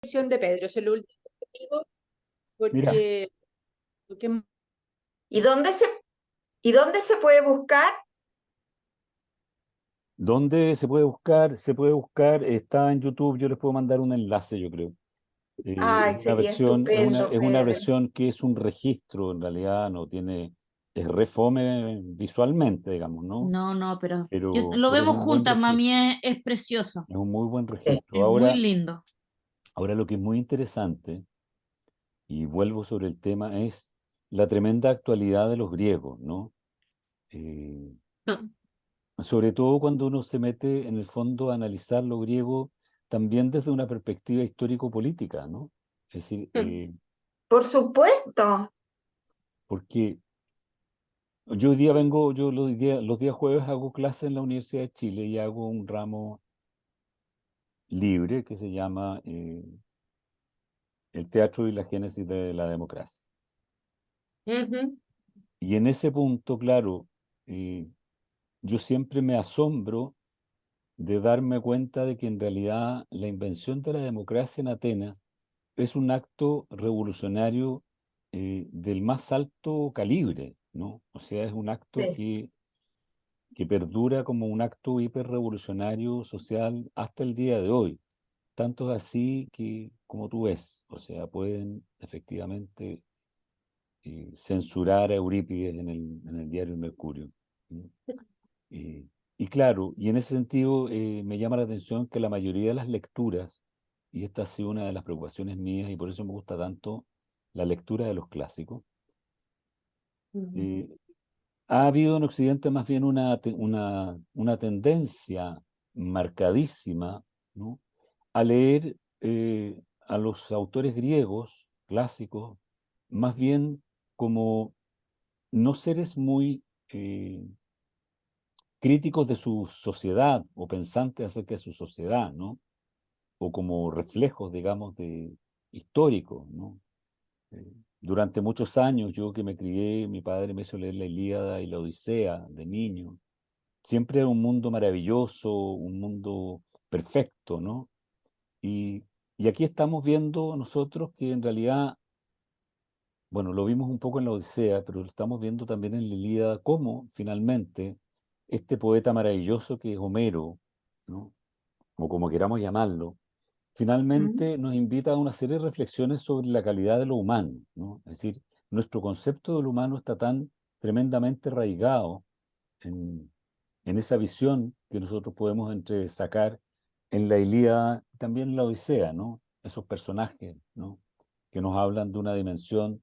De Pedro, eso es lo último que digo, Mira, porque ¿Y dónde se, y dónde se puede buscar? ¿dónde se puede buscar? Se puede buscar, está en YouTube, yo les puedo mandar un enlace, yo creo. Es Ay, una sería versión, estupendo, es una Pedro. versión que es un registro, en realidad no tiene, es re fome visualmente, digamos, ¿no? No, no, pero lo Pero es vemos un buen juntas, mami, registro, es precioso, es un muy buen Sí. registro. es muy lindo. Ahora lo que es muy interesante, y vuelvo sobre el tema, es la tremenda actualidad de los griegos, ¿no? Eh, Mm. Sobre todo cuando uno se mete en el fondo a analizar lo griego también desde una perspectiva histórico-política, ¿no? Es decir, Por supuesto. porque yo hoy día vengo, yo los días jueves hago clases en la Universidad de Chile y hago un ramo libre que se llama El teatro y la génesis de la democracia. ujú, Y en ese punto, claro, eh, yo siempre me asombro de darme cuenta de que en realidad la invención de la democracia en Atenas es un acto revolucionario del más alto calibre, ¿no? O sea, es un acto Sí. que perdura como un acto hiperrevolucionario social hasta el día de hoy. Tanto es así que, como tú ves, o sea, pueden efectivamente censurar a Eurípides en el diario El Mercurio. ¿No? Y claro, y en ese sentido me llama la atención que la mayoría de las lecturas, y esta ha sido una de las preocupaciones mías y por eso me gusta tanto la lectura de los clásicos, ujú. eh, ha habido en Occidente más bien una tendencia marcadísima, ¿no? A leer a los autores griegos clásicos más bien como no seres muy críticos de su sociedad o pensantes acerca de su sociedad, ¿no? O como reflejos, digamos, históricos, ¿no? Durante muchos años, yo que me crié, mi padre me hizo leer la Ilíada y la Odisea de niño. Siempre era un mundo maravilloso, un mundo perfecto, ¿no? Y, y aquí estamos viendo nosotros que en realidad, bueno, lo vimos un poco en la Odisea, pero lo estamos viendo también en la Ilíada, cómo finalmente este poeta maravilloso que es Homero, ¿no? O como queramos llamarlo, Mm. finalmente nos invita a una serie de reflexiones sobre la calidad de lo humano, ¿no? Es decir, nuestro concepto del humano está tan tremendamente arraigado en, en esa visión que nosotros podemos sacar en la Ilíada, también en la Odisea, ¿no? Esos personajes, ¿no? Que nos hablan de una dimensión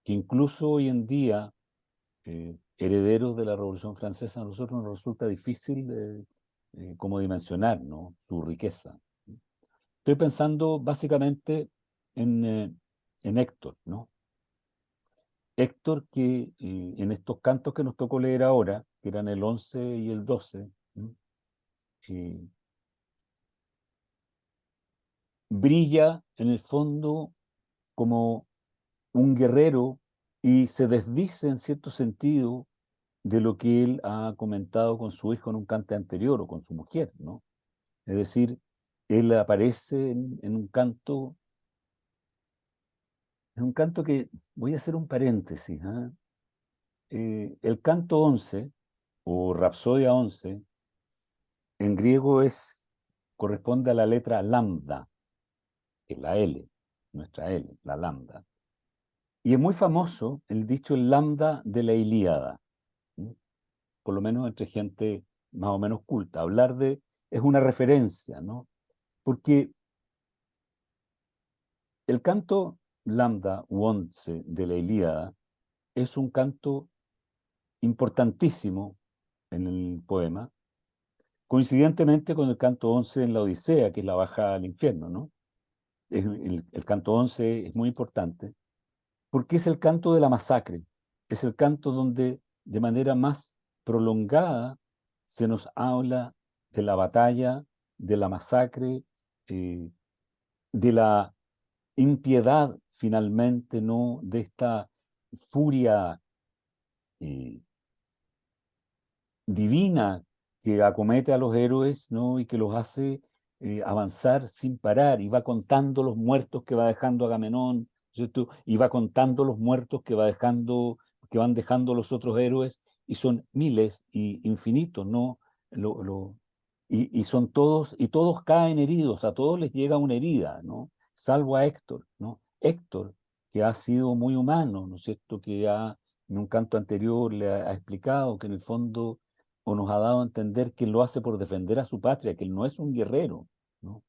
que incluso hoy en día, herederos de la Revolución Francesa, a nosotros nos resulta difícil como dimensionar, ¿no? Su riqueza. Estoy pensando básicamente en, eh, en Héctor, ¿no? Héctor que en estos cantos que nos tocó leer ahora, que eran el 11 y el 12, ¿no? Eh, brilla en el fondo como un guerrero y se desdice en cierto sentido de lo que él ha comentado con su hijo en un cante anterior o con su mujer, ¿no? Es decir, él aparece en un canto que, voy a hacer un paréntesis, ¿ah? El canto 11 o Rapsodia 11 en griego corresponde a la letra lambda, que es la L, nuestra L, la lambda. Y es muy famoso el dicho el lambda de la Ilíada, ¿no? Por lo menos entre gente más o menos culta. Es una referencia, ¿no? Porque el canto lambda u 11 de la Ilíada es un canto importantísimo en el poema, coincidentemente con el canto 11 en la Odisea, que es la bajada al infierno, ¿no? El canto 11 es muy importante porque es el canto de la masacre, es el canto donde de manera más prolongada se nos habla de la batalla, de la masacre, eh, de la impiedad finalmente, ¿no? De esta furia eh, divina que acomete a los héroes, ¿no? Y que los hace avanzar sin parar y va contando los muertos que va dejando Agamenón, ¿cierto? Y va contando los muertos que que van dejando los otros héroes, y son miles y infinitos, ¿no? Y son todos, y todos caen heridos, a todos les llega una herida, ¿no? Salvo a Héctor, ¿no? Héctor, que ha sido muy humano, ¿no es cierto? En un canto anterior le ha explicado que en el fondo, o nos ha dado a entender que él lo hace por defender a su patria, que él no es un guerrero, ¿no?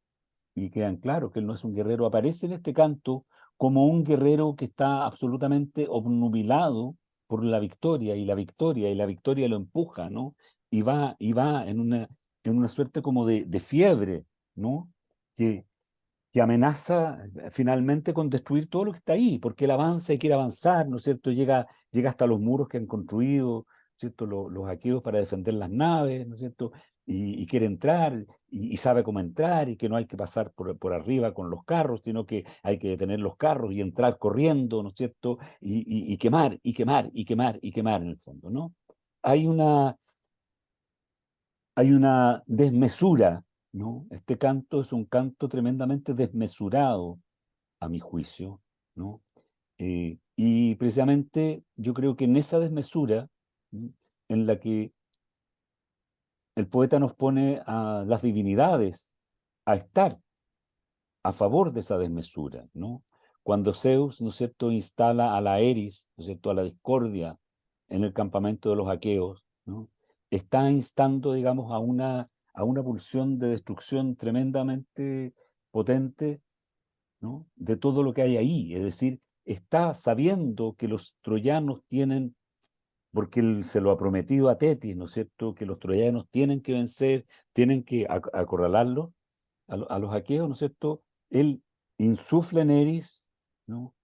Y quedan claros que él no es un guerrero. Aparece en este canto como un guerrero que está absolutamente obnubilado por la victoria, y la victoria, y la victoria lo empuja, ¿no? Y va en una suerte como de fiebre, ¿no? Que, que amenaza finalmente con destruir todo lo que está ahí, porque él avanza y quiere avanzar, ¿no es cierto? Llega hasta los muros que han construido, ¿cierto? Los aqueos para defender las naves, ¿no es cierto? Y quiere entrar, y sabe cómo entrar, y que no hay que pasar por arriba con los carros, sino que hay que detener los carros y entrar corriendo, ¿no es cierto? Y quemar, y quemar, y quemar, y quemar en el fondo, ¿no? Hay una, hay una desmesura, ¿no? Este canto es un canto tremendamente desmesurado, a mi juicio, ¿no? Y precisamente yo creo que en esa desmesura, ¿no?, en la que el poeta nos pone a las divinidades a estar a favor de esa desmesura, ¿no? Cuando Zeus, ¿no es cierto?, instala a la Eris, ¿no es cierto?, a la discordia en el campamento de los aqueos, ¿no?, está instando, digamos, a una pulsión de destrucción tremendamente potente, ¿no?, de todo lo que hay ahí. Es decir, está sabiendo que los troyanos tienen, porque él se lo ha prometido a Tetis, ¿no es cierto?, que los troyanos tienen que vencer, tienen que acorralarlos, a los aqueos, ¿no es cierto? Él insufla en Eris, ¿no?,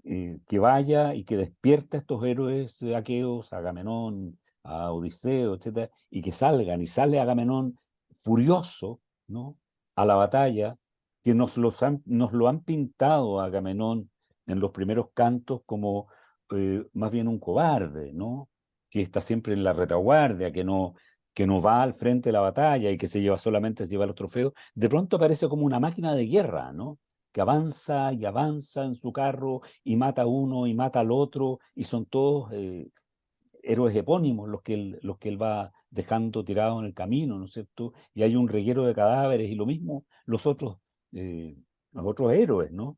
que vaya y que despierte a estos héroes aqueos, a Agamenón, a Odiseo, etcétera, y que salgan, y sale Agamenón furioso, ¿no?, a la batalla, que nos lo han pintado a Agamenón en los primeros cantos como más bien un cobarde, ¿no?, que está siempre en la retaguardia, que no va al frente de la batalla y que se lleva los trofeos. De pronto aparece como una máquina de guerra, ¿no?, que avanza y avanza en su carro y mata a uno y mata al otro, y son todos héroes epónimos los que él va dejando tirados en el camino, ¿no es cierto? Y hay un reguero de cadáveres, y lo mismo eh, los otros héroes, ¿no?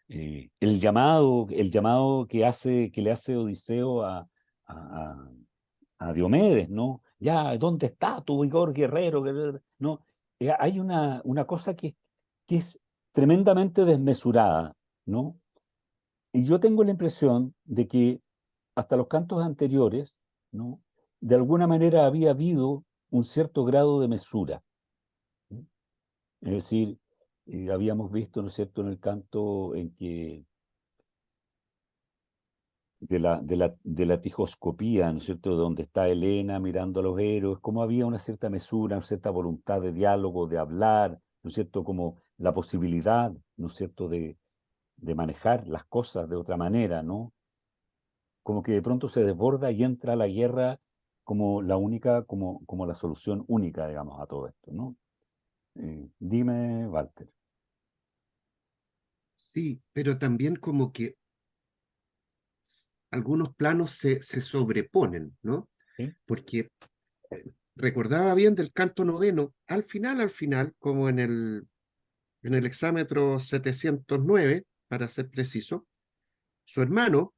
El llamado que le hace Odiseo a, a Diomedes, ¿no? Ya, ¿dónde está tu vigor guerrero? ¿No? Hay una cosa que es tremendamente desmesurada, ¿no? Y yo tengo la impresión de que hasta los cantos anteriores, ¿no?, de alguna manera había habido un cierto grado de mesura, ¿no? Es decir, habíamos visto, ¿no es cierto?, en el canto en que de la tijoscopía, ¿no es cierto?, donde está Helena mirando a los héroes, cómo había una cierta mesura, una cierta voluntad de diálogo, de hablar, ¿no es cierto?, como la posibilidad, ¿no es cierto?, de manejar las cosas de otra manera, ¿no? Como que de pronto se desborda y entra la guerra como la única, como la solución única, digamos, a todo esto, ¿no? Dime, Walter. Sí, pero también como que algunos planos se sobreponen, ¿no? ¿Sí? Porque recordaba bien del canto noveno, al final, como en el hexámetro 709, para ser preciso, su hermano,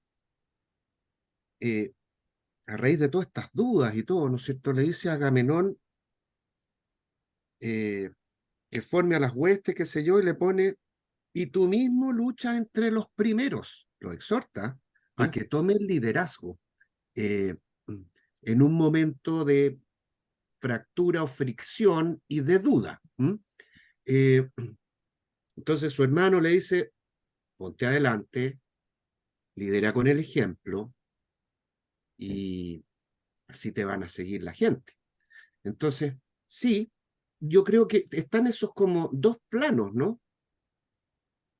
eh, a raíz de todas estas dudas y todo, ¿no es cierto?, le dice a Agamenón eh, que forme a las huestes, qué sé yo, y le pone, y tú mismo lucha entre los primeros. Lo exhorta a ¿Sí? que tome el liderazgo eh, en un momento de fractura o fricción y de duda. Eh, entonces su hermano le dice, ponte adelante, lidera con el ejemplo Sí. y así te van a seguir la gente. Entonces, sí, yo creo que están esos como dos planos, ¿no?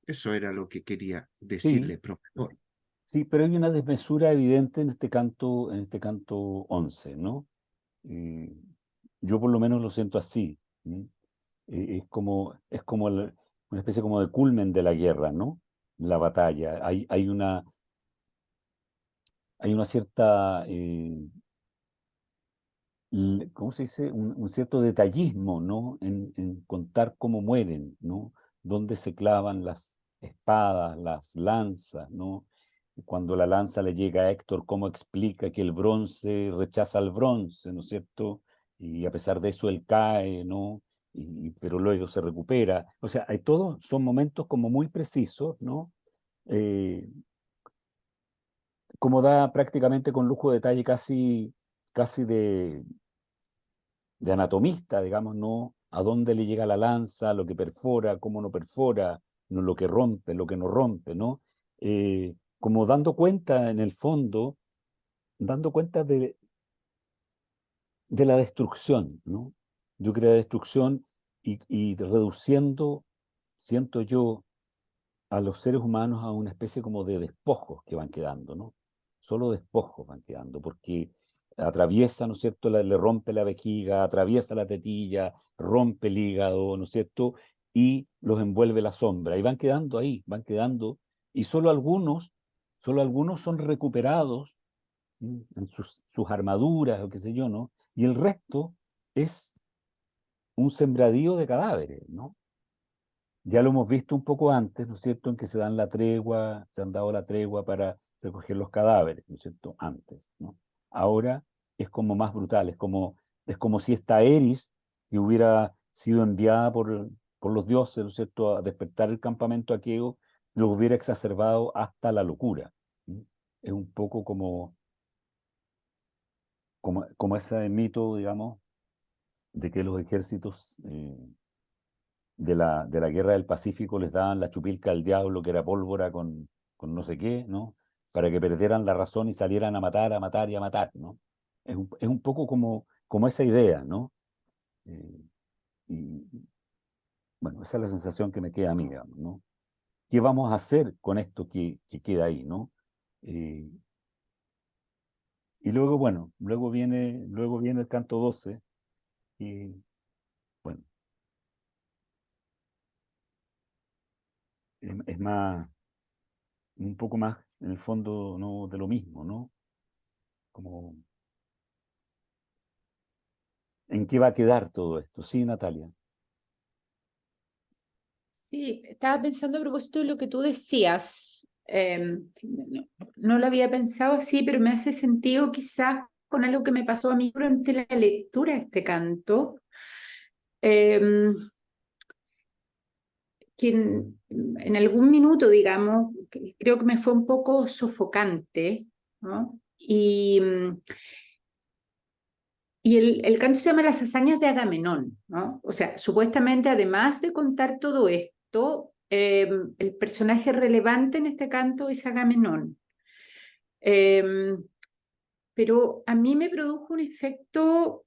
Eso era lo que quería Sí, decirle, profesor. sí, pero hay una desmesura evidente en este canto 11, ¿no? Yo por lo menos lo siento así, ¿sí? es como una especie como de culmen de la guerra, ¿no? La batalla. Hay una cierta, ¿cómo se dice? Un cierto detallismo, ¿no? En contar cómo mueren, ¿no? Dónde se clavan las espadas, las lanzas, ¿no? Cuando la lanza le llega a Héctor, cómo explica que el bronce rechaza al bronce, ¿no es cierto? Y a pesar de eso él cae, ¿no? Pero luego se recupera. O sea, hay todos, son momentos como muy precisos, ¿no? Eh, como da prácticamente con lujo de detalle casi de anatomista, digamos, ¿no? A dónde le llega la lanza, lo que perfora, cómo no perfora, no, lo que rompe, lo que no rompe, ¿no? Como dando cuenta, en el fondo, dando cuenta de la destrucción, ¿no? Yo creo la destrucción y reduciendo, siento yo, a los seres humanos a una especie como de despojos que van quedando, ¿no? Solo despojos van quedando, porque atraviesa, ¿no es cierto?, le rompe la vejiga, atraviesa la tetilla, rompe el hígado, ¿no es cierto?, y los envuelve la sombra, y van quedando ahí, van quedando, y solo algunos son recuperados en sus armaduras, o qué sé yo, ¿no? Y el resto es un sembradío de cadáveres, ¿no? Ya lo hemos visto un poco antes, ¿no es cierto?, en que se dan la tregua, se han dado la tregua para recoger los cadáveres, ¿no es cierto?, antes, ¿no? Ahora es como más brutal, es como si esta Eris, que hubiera sido enviada por los dioses, ¿no es cierto?, a despertar el campamento aqueo, lo hubiera exacerbado hasta la locura, ¿sí? Es un poco como ese mito, digamos, de que los ejércitos de la guerra del Pacífico les daban la chupilca al diablo, que era pólvora con no sé qué, ¿no? Para que perdieran la razón y salieran a matar, a matar y a matar, ¿no? Es un poco como esa idea, ¿no? Eh, y bueno, esa es la sensación que me queda a mí, digamos, ¿no? ¿Qué vamos a hacer con esto que queda ahí, ¿no? Eh, y luego, bueno, luego viene el canto 12 y, bueno, es más, un poco más, en el fondo, ¿no?, de lo mismo, ¿no? Como, ¿en qué va a quedar todo esto? Sí, Natalia. Sí, estaba pensando a propósito de lo que tú decías. No lo había pensado así, pero me hace sentido quizás con algo que me pasó a mí durante la lectura de este canto. Em, que en algún minuto, digamos, creo que me fue un poco sofocante, ¿no? Y el canto se llama Las hazañas de Agamenón, ¿no? O sea, supuestamente, además de contar todo esto, el personaje relevante en este canto es Agamenón. Pero a mí me produjo un efecto,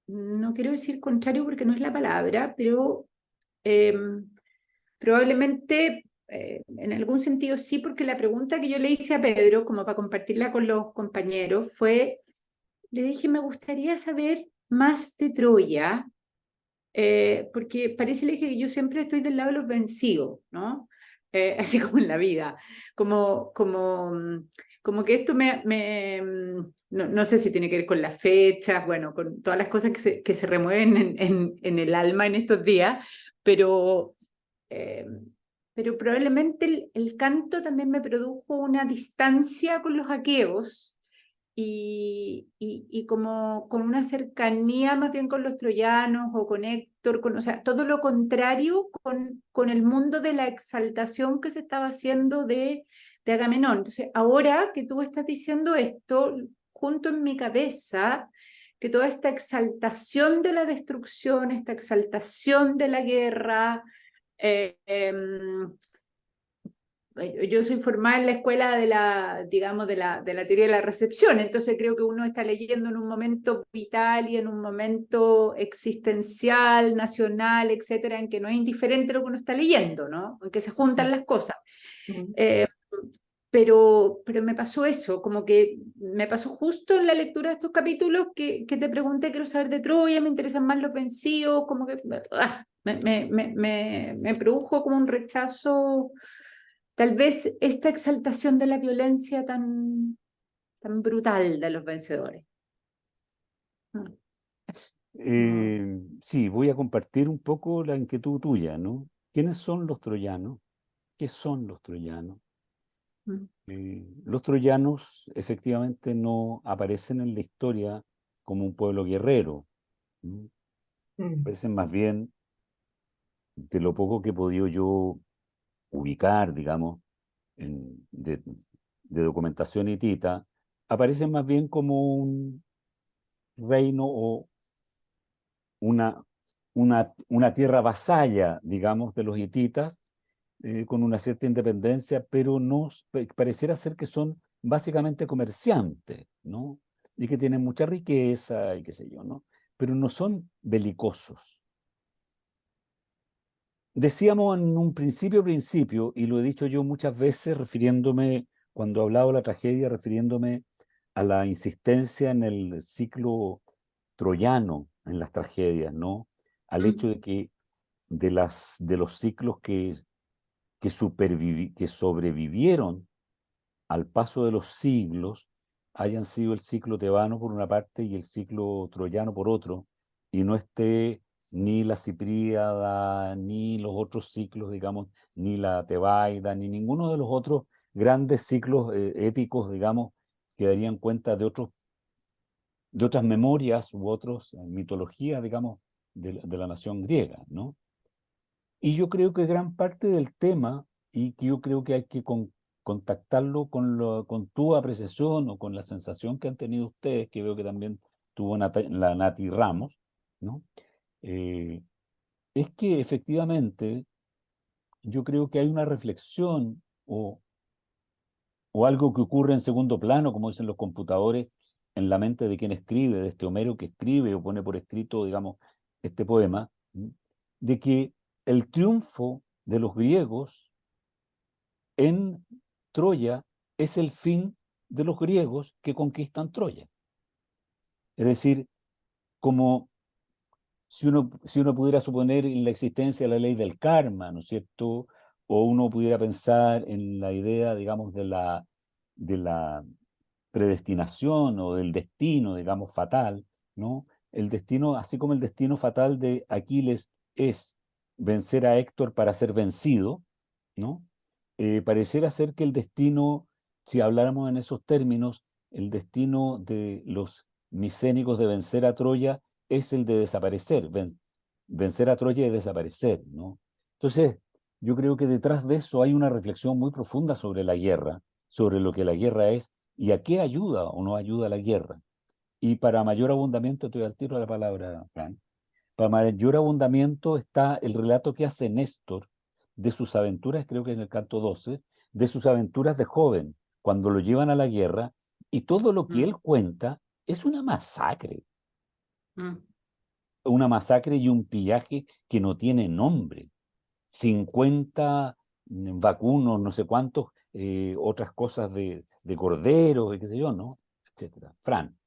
no quiero decir contrario porque no es la palabra, pero probablemente en algún sentido sí, porque la pregunta que yo le hice a Pedro, como para compartirla con los compañeros, fue, le dije, me gustaría saber más de Troya, porque parece, le dije, que yo siempre estoy del lado de los vencidos, ¿no? Así como en la vida, como que esto no sé si tiene que ver con las fechas, bueno, con todas las cosas que se remueven en el alma en estos días, pero, eh, pero probablemente el canto también me produjo una distancia con los aqueos y como con una cercanía más bien con los troyanos o con Héctor, o sea, todo lo contrario con el mundo de la exaltación que se estaba haciendo de Agamenón. Entonces, ahora que tú estás diciendo esto, junto en mi cabeza, que toda esta exaltación de la destrucción, esta exaltación de la guerra, eh, eh, yo soy formada en la escuela de la, digamos, de la teoría de la recepción, entonces creo que uno está leyendo en un momento vital y en un momento existencial, nacional, etcétera, en que no es indiferente lo que uno está leyendo, ¿no? En que se juntan las cosas. Eh, pero me pasó eso, como que me pasó justo en la lectura de estos capítulos que te pregunté, quiero saber de Troya, me interesan más los vencidos, como que me produjo como un rechazo, tal vez esta exaltación de la violencia tan brutal de los vencedores. Eso. Sí, voy a compartir un poco la inquietud tuya, ¿no? ¿Quiénes son los troyanos? ¿Qué son los troyanos? Los troyanos efectivamente no aparecen en la historia como un pueblo guerrero, ¿no? Aparecen más bien, de lo poco que he podido yo ubicar, digamos, de documentación hitita, aparecen más bien como un reino o una, una tierra vasalla, digamos, de los hititas, con una cierta independencia, pero no pareciera ser que son básicamente comerciantes, ¿no? Y que tienen mucha riqueza y qué sé yo, ¿no? Pero no son belicosos. Decíamos en un principio, y lo he dicho yo muchas veces refiriéndome, cuando he hablado de la tragedia, refiriéndome a la insistencia en el ciclo troyano en las tragedias, ¿no? Al hecho de que de los ciclos que sobrevivieron al paso de los siglos hayan sido el ciclo tebano por una parte y el ciclo troyano por otro, y no esté ni la Cipríada, ni los otros ciclos, digamos, ni la Tebaida, ni ninguno de los otros grandes ciclos épicos, digamos, que darían cuenta de otras memorias u otras mitologías, digamos, de la nación griega, ¿no? Y yo creo que gran parte del tema, y que yo creo que hay que contactarlo con tu apreciación o con la sensación que han tenido ustedes, que veo que también tuvo la Nati Ramos, ¿no? Es que efectivamente yo creo que hay una reflexión o algo que ocurre en segundo plano, como dicen los computadores, en la mente de quien escribe, de este Homero que escribe o pone por escrito, digamos, este poema, de que el triunfo de los griegos en Troya es el fin de los griegos que conquistan Troya. Es decir, como si uno pudiera suponer en la existencia de la ley del karma, ¿no es cierto? O uno pudiera pensar en la idea, digamos, de la predestinación o del destino, digamos, fatal, ¿no? El destino, así como el destino fatal de Aquiles es vencer a Héctor para ser vencido, ¿no? Pareciera ser que el destino, si habláramos en esos términos, el destino de los micénicos de vencer a Troya es el de desaparecer, vencer a Troya y desaparecer, ¿no? Entonces, yo creo que detrás de eso hay una reflexión muy profunda sobre la guerra, sobre lo que la guerra es y a qué ayuda o no ayuda la guerra. Y para mayor abundamiento, te doy al tiro la palabra, Frank, para mayor abundamiento está el relato que hace Néstor de sus aventuras, creo que en el canto 12, de sus aventuras de joven, cuando lo llevan a la guerra, y todo lo que él cuenta es una masacre y un pillaje que no tiene nombre. 50 vacunos, no sé cuántos, otras cosas de corderos, y qué sé yo, ¿no? Etcétera. Fran.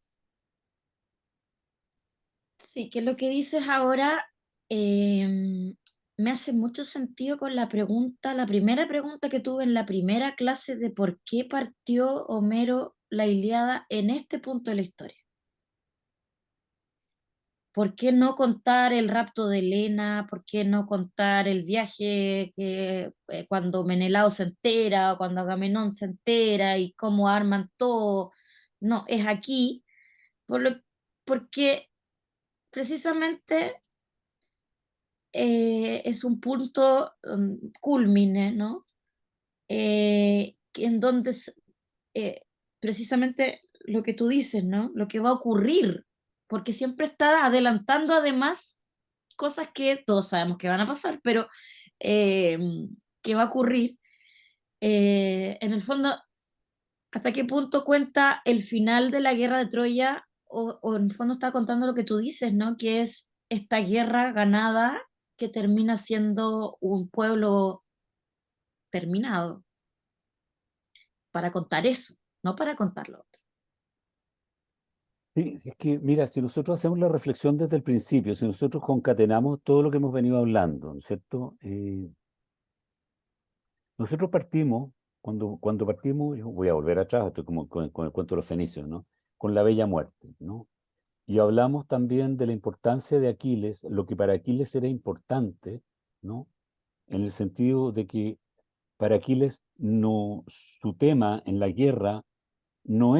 Sí, que lo que dices ahora me hace mucho sentido con la pregunta, la primera pregunta que tuve en la primera clase de por qué partió Homero la Ilíada en este punto de la historia. ¿Por qué no contar el rapto de Helena? ¿Por qué no contar el viaje que cuando Menelao se entera, o cuando Agamenón se entera y cómo arman todo? No, es aquí, porque precisamente es un punto culmine, ¿no? En donde eh, precisamente lo que tú dices, ¿no? Lo que va a ocurrir, porque siempre está adelantando además cosas que todos sabemos que van a pasar, pero eh, que va a ocurrir. En el fondo, ¿hasta qué punto cuenta el final de la guerra de Troya? O en el fondo está contando lo que tú dices, ¿no? Que es esta guerra ganada que termina siendo un pueblo terminado, para contar eso, no para contar lo otro. Sí, es que, mira, si nosotros hacemos la reflexión desde el principio, si nosotros concatenamos todo lo que hemos venido hablando, ¿no es cierto? Nosotros partimos, cuando partimos, yo voy a volver atrás, estoy como con el cuento de los fenicios, ¿no? Con la Bella Muerte, ¿no? Y hablamos también de la importancia de Aquiles, lo que para Aquiles era importante, ¿no? En el sentido de que para Aquiles no, su tema en la guerra no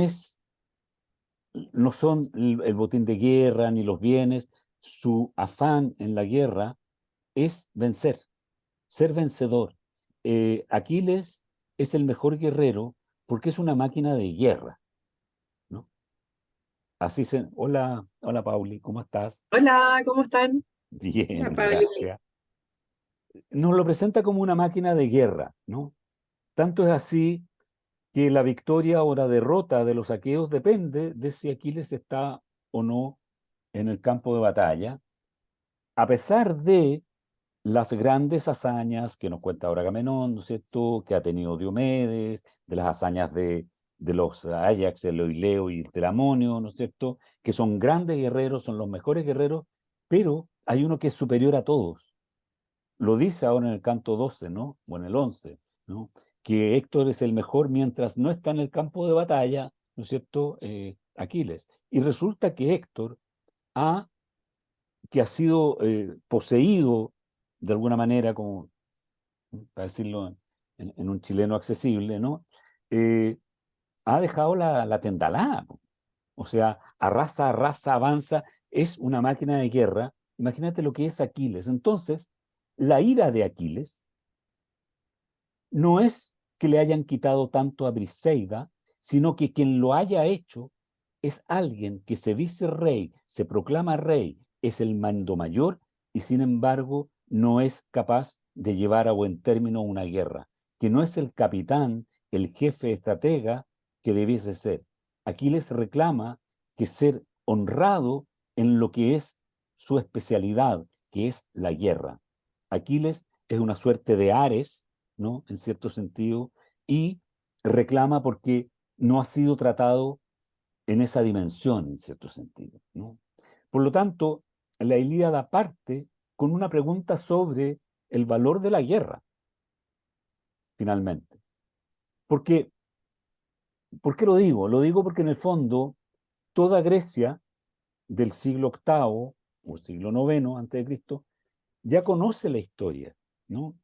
no son el botín de guerra ni los bienes, su afán en la guerra es vencer, ser vencedor. Aquiles es el mejor guerrero porque es una máquina de guerra, ¿no? Hola, hola Pauli, ¿cómo estás? Hola, ¿cómo están? Bien, Pablo. gracias. Nos lo presenta como una máquina de guerra, ¿no? Tanto es así que la victoria o la derrota de los aqueos depende de si Aquiles está o no en el campo de batalla, a pesar de las grandes hazañas que nos cuenta ahora Agamenón, ¿no es cierto?, que ha tenido Diomedes, de las hazañas de los Ajax, el Oileo y el Telamonio, ¿no es cierto?, que son grandes guerreros, son los mejores guerreros, pero hay uno que es superior a todos. Lo dice ahora en el canto 12, ¿no?, o en el 11, ¿no?, que Héctor es el mejor mientras no está en el campo de batalla, ¿no es cierto?, Aquiles. Y resulta que Héctor que ha sido poseído de alguna manera, como para decirlo en un chileno accesible, ¿no? Ha dejado la tendalada. O sea, arrasa, avanza, es una máquina de guerra. Imagínate lo que es Aquiles. Entonces, la ira de Aquiles no es que le hayan quitado tanto a Briseida, sino que quien lo haya hecho es alguien que se dice rey, se proclama rey, es el mando mayor y sin embargo no es capaz de llevar a buen término una guerra, que no es el capitán, el jefe estratega que debiese ser. Aquiles reclama que ser honrado en lo que es su especialidad, que es la guerra. Aquiles es una suerte de Ares, ¿no?, en cierto sentido, y reclama porque no ha sido tratado en esa dimensión, en cierto sentido, ¿no? Por lo tanto, la Ilíada parte con una pregunta sobre el valor de la guerra, finalmente. Porque, ¿por qué lo digo? Lo digo porque en el fondo toda Grecia del siglo VIII o siglo IX antes de Cristo ya conoce la historia, ¿no?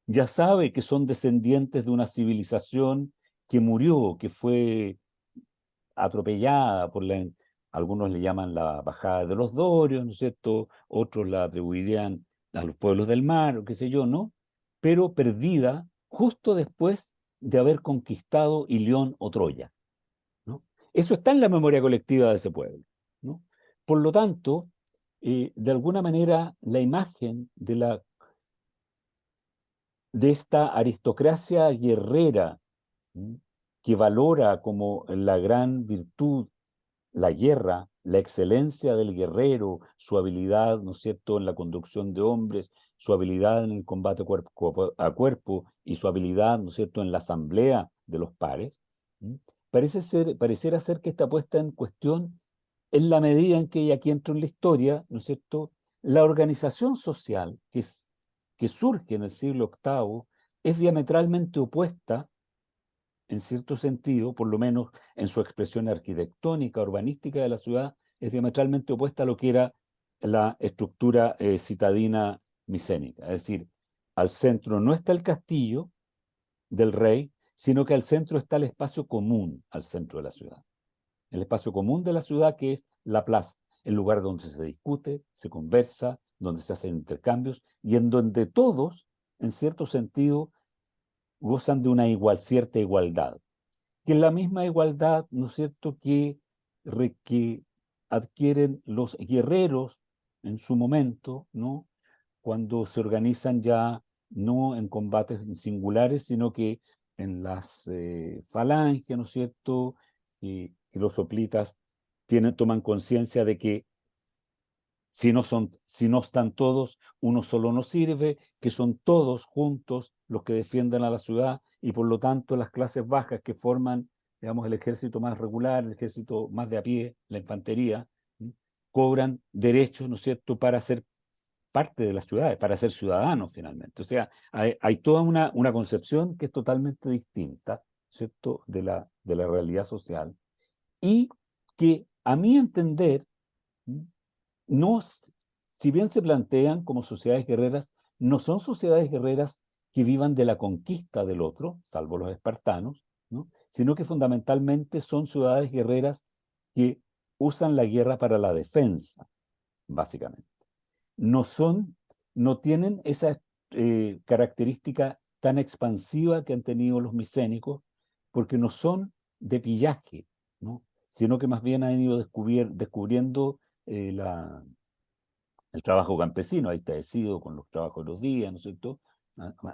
Ya sabe que son descendientes de una civilización que murió, que fue atropellada algunos le llaman la bajada de los Dorios, ¿no es cierto? Otros la atribuirían a los pueblos del mar, o qué sé yo, ¿no? Pero perdida justo después de haber conquistado Ilión o Troya, ¿no? Eso está en la memoria colectiva de ese pueblo, ¿no? Por lo tanto, de alguna manera, la imagen de esta aristocracia guerrera, ¿sí?, que valora como la gran virtud la guerra, la excelencia del guerrero, su habilidad, ¿no es cierto?, en la conducción de hombres, su habilidad en el combate cuerpo a cuerpo y su habilidad, ¿no es cierto?, en la asamblea de los pares, ¿sí?, pareciera ser que está puesta en cuestión en la medida en que, y aquí entro en la historia, ¿no es cierto?, la organización social que surge en el siglo VIII es diametralmente opuesta en cierto sentido, por lo menos en su expresión arquitectónica, urbanística de la ciudad, es diametralmente opuesta a lo que era la estructura citadina micénica. Es decir, al centro no está el castillo del rey, sino que al centro está el espacio común al centro de la ciudad. El espacio común de la ciudad, que es la plaza, el lugar donde se discute, se conversa, donde se hacen intercambios y en donde todos, en cierto sentido, gozan de una cierta igualdad, que es la misma igualdad, ¿no es cierto?, que adquieren los guerreros en su momento, ¿no?, cuando se organizan ya no en combates singulares, sino que en las falanges, ¿no es cierto?, que los hoplitas toman conciencia de que si no están todos, uno solo no sirve, que son todos juntos los que defienden a la ciudad y por lo tanto las clases bajas que forman, digamos, el ejército más regular, el ejército más de a pie, la infantería, cobran derechos, ¿no es cierto?, para ser parte de las ciudades, para ser ciudadanos finalmente. O sea, hay toda una concepción que es totalmente distinta, ¿cierto?, de la realidad social y que a mi entender, no, si bien se plantean como sociedades guerreras, no son sociedades guerreras que vivan de la conquista del otro, salvo los espartanos, ¿no?, sino que fundamentalmente son ciudades guerreras que usan la guerra para la defensa, básicamente. No tienen esa característica tan expansiva que han tenido los micénicos, porque no son de pillaje, ¿no?, sino que más bien han ido descubriendo el trabajo campesino, ahí está decidido con los trabajos de los días, ¿no es cierto?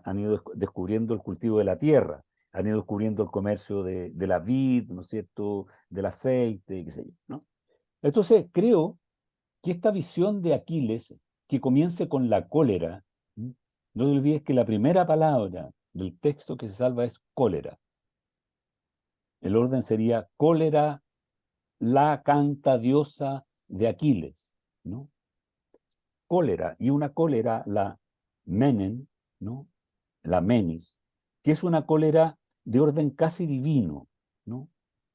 Han ido descubriendo el cultivo de la tierra, han ido descubriendo el comercio de la vid, ¿no es cierto?, del aceite, qué sé yo, ¿no? Entonces, creo que esta visión de Aquiles, que comience con la cólera, no te olvides que la primera palabra del texto que se salva es cólera. El orden sería cólera, la canta diosa de Aquiles, ¿no? Cólera, y una cólera, la menen, ¿no?, la menis, que es una cólera de orden casi divino, ¿no?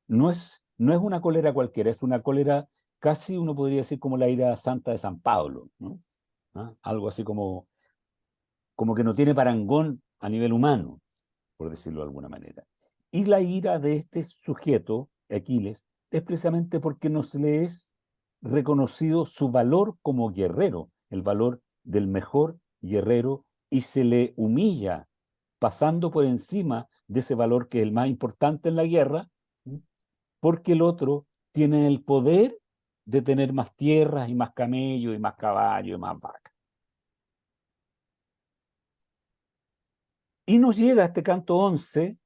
No es una cólera cualquiera, es una cólera casi, uno podría decir, como la ira santa de San Pablo, ¿no? ¿Ah? Algo así como que no tiene parangón a nivel humano, por decirlo de alguna manera. Y la ira de este sujeto, Aquiles, es precisamente porque no se le es reconocido su valor como guerrero, el valor del mejor guerrero, y se le humilla pasando por encima de ese valor que es el más importante en la guerra, porque el otro tiene el poder de tener más tierras y más camellos y más caballos y más vacas. Y nos llega este canto 11,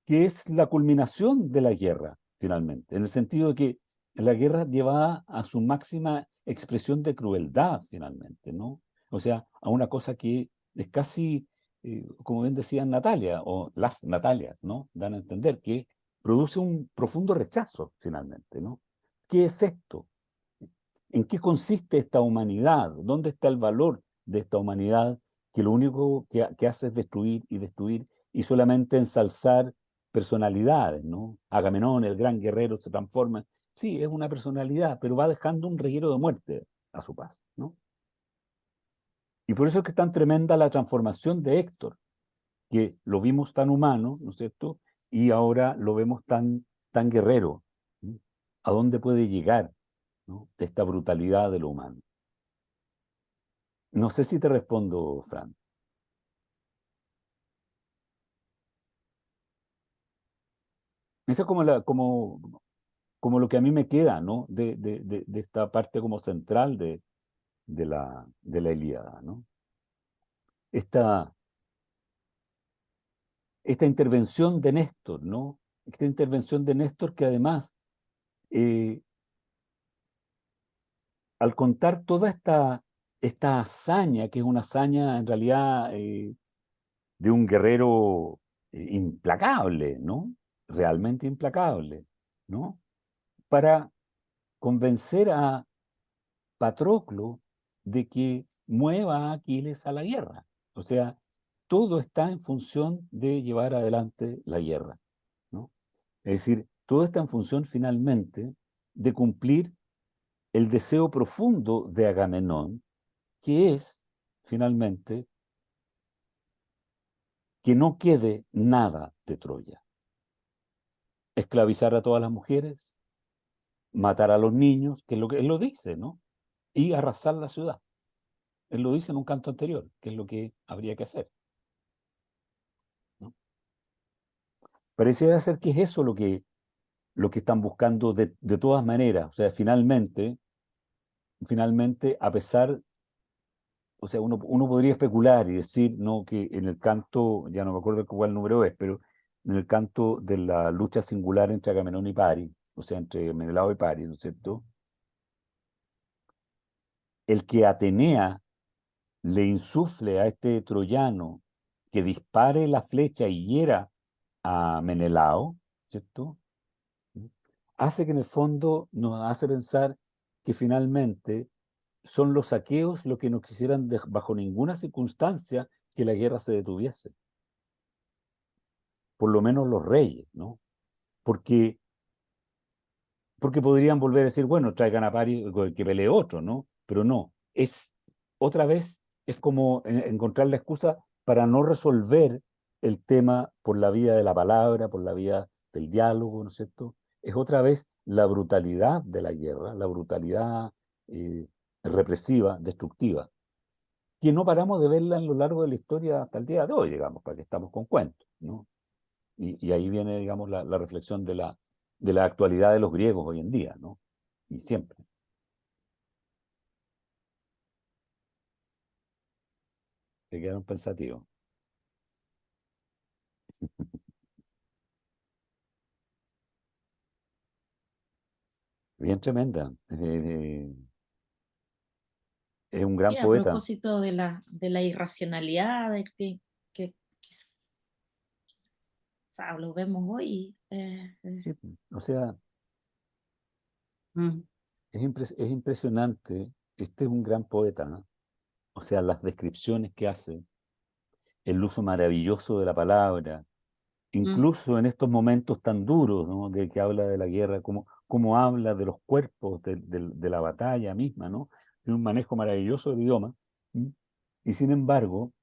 que es la culminación de la guerra, finalmente, en el sentido de que la guerra lleva a su máxima expresión de crueldad, finalmente, ¿no? O sea, a una cosa que es casi, como bien decía Natalia, o las Natalias, ¿no?, dan a entender que produce un profundo rechazo, finalmente, ¿no? ¿Qué es esto? ¿En qué consiste esta humanidad? ¿Dónde está el valor de esta humanidad que lo único que hace es destruir y destruir y solamente ensalzar personalidades, ¿no? Agamenón, el gran guerrero, se transforma. Sí, es una personalidad, pero va dejando un reguero de muerte a su paso, ¿no? Y por eso es que es tan tremenda la transformación de Héctor, que lo vimos tan humano, ¿no es cierto? Y ahora lo vemos tan guerrero, ¿no? ¿A dónde puede llegar, ¿no?, esta brutalidad de lo humano? No sé si te respondo, Fran. Eso es como lo que a mí me queda, ¿no?, de esta parte como central de la Ilíada, ¿no? Esta intervención de Néstor, ¿no? Esta intervención de Néstor que además, al contar toda esta hazaña, que es una hazaña en realidad de un guerrero implacable, ¿no? Realmente implacable, ¿no? Para convencer a Patroclo de que mueva a Aquiles a la guerra. O sea, todo está en función de llevar adelante la guerra, ¿no? Es decir, todo está en función finalmente de cumplir el deseo profundo de Agamenón, que es finalmente que no quede nada de Troya. Esclavizar a todas las mujeres, matar a los niños, que es lo que él lo dice, ¿no? Y arrasar la ciudad. Él lo dice en un canto anterior, que es lo que habría que hacer, ¿no? Pareciera ser que es eso lo que están buscando de todas maneras. O sea, finalmente, a pesar, o sea, uno podría especular y decir, ¿no?, que en el canto, ya no me acuerdo cuál número es, pero en el canto de la lucha singular entre Agamenón y Paris, o sea, entre Menelao y Paris, ¿no es cierto? el que Atenea le insufle a este troyano que dispare la flecha y hiera a Menelao, ¿cierto? Hace que en el fondo nos hace pensar que finalmente son los aqueos los que no quisieran bajo ninguna circunstancia que la guerra se detuviese. Por lo menos los reyes, ¿no? Porque podrían volver a decir, bueno, traigan a Paris que pelee otro, ¿no? Pero no, otra vez, es como encontrar la excusa para no resolver el tema por la vía de la palabra, por la vía del diálogo, ¿no es cierto? Es otra vez la brutalidad de la guerra, la brutalidad eh, represiva, destructiva, que no paramos de verla en lo largo de la historia hasta el día de hoy, digamos, para que estamos con cuentos, ¿no? Y ahí viene, digamos, la reflexión de la actualidad de los griegos hoy en día, ¿no? Y siempre. Se quedaron pensativos. Bien tremenda. Es un gran Sí, a poeta. propósito de la irracionalidad de o sea, lo vemos hoy. Sí, o sea, Mm. es impresionante. Este es un gran poeta, ¿no? O sea, las descripciones que hace, el uso maravilloso de la palabra, incluso en estos momentos tan duros, ¿no? De que habla de la guerra, como habla de los cuerpos, de la batalla misma, ¿no? Tiene un manejo maravilloso del idioma. ¿Mm? Y sin embargo,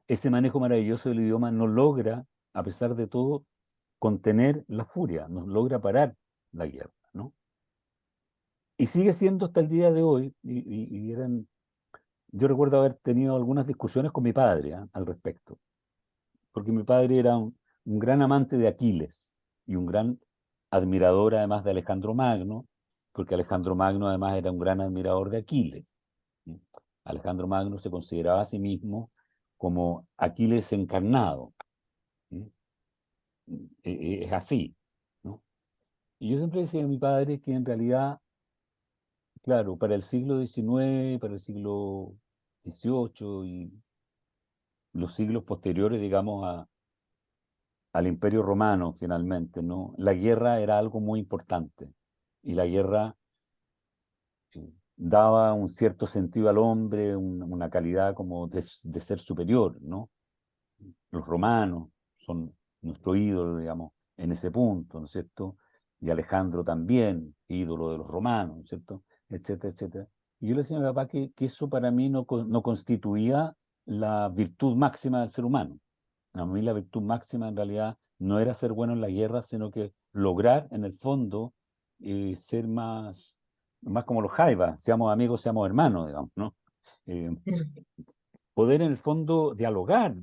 ese manejo maravilloso del idioma no logra, a pesar de todo, contener la furia, no logra parar la guerra, ¿no? Y sigue siendo hasta el día de hoy, yo recuerdo haber tenido algunas discusiones con mi padre, ¿ah?, al respecto, porque mi padre era un gran amante de Aquiles y un gran admirador además de Alejandro Magno, porque Alejandro Magno además era un gran admirador de Aquiles. ¿Sí? Alejandro Magno se consideraba a sí mismo como Aquiles encarnado. ¿Sí? Es así, ¿no? Y yo siempre decía a mi padre que en realidad, claro, para el siglo XIX, para el siglo XVIII y los siglos posteriores, digamos, al Imperio Romano, finalmente, ¿no? La guerra era algo muy importante y la guerra daba un cierto sentido al hombre, una calidad como de ser superior, ¿no? Los romanos son nuestro ídolo, digamos, en ese punto, ¿no es cierto? Y Alejandro también, ídolo de los romanos, ¿no es cierto? Etcétera, etcétera. Y yo le decía a mi papá que eso para mí no constituía la virtud máxima del ser humano. A mí la virtud máxima en realidad no era ser bueno en la guerra, sino que lograr en el fondo ser más como los jaivas, seamos amigos, seamos hermanos, digamos, ¿no? Eh, Poder en el fondo dialogar,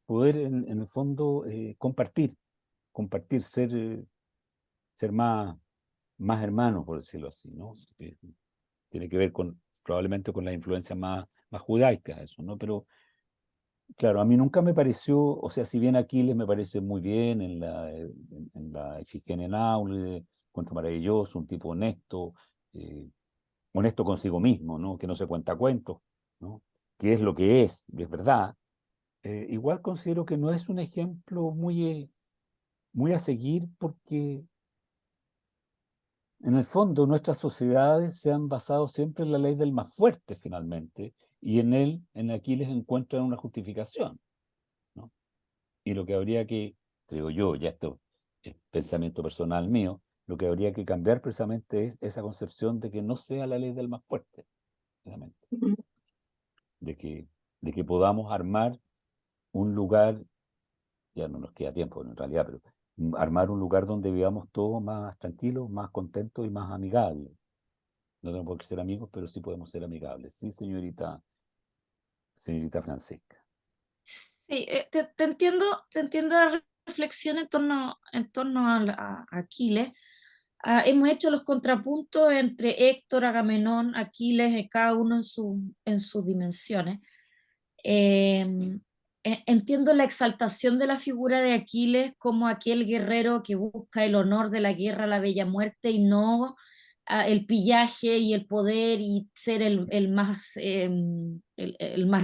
poder en el fondo compartir, ser más hermanos, por decirlo así, ¿no? Tiene que ver probablemente con las influencias más judaicas, eso, ¿no? Pero claro, a mí nunca me pareció, o sea, si bien Aquiles me parece muy bien en la Ifigenia en Áulide, encuentro maravilloso, un tipo honesto, eh, honesto consigo mismo, ¿no? Que no se cuenta cuentos, ¿no? Que es lo que es, y es verdad. Igual considero que no es un ejemplo muy a seguir porque en el fondo nuestras sociedades se han basado siempre en la ley del más fuerte finalmente y en Aquiles encuentran una justificación, ¿no? Y lo que habría que, creo yo, ya esto es pensamiento personal mío, lo que habría que cambiar precisamente es esa concepción de que no sea la ley del más fuerte, finalmente, de que, de que podamos armar un lugar, ya no nos queda tiempo en realidad, pero armar un lugar donde vivamos todos más tranquilos, más contentos y más amigables. No tenemos por qué ser amigos, pero sí podemos ser amigables. Sí, señorita Francisca. Sí, te entiendo la reflexión en torno a Aquiles. Hemos hecho los contrapuntos entre Héctor, Agamenón, Aquiles, cada uno en sus dimensiones. Entiendo la exaltación de la figura de Aquiles como aquel guerrero que busca el honor de la guerra, la bella muerte, y no el pillaje y el poder y ser el más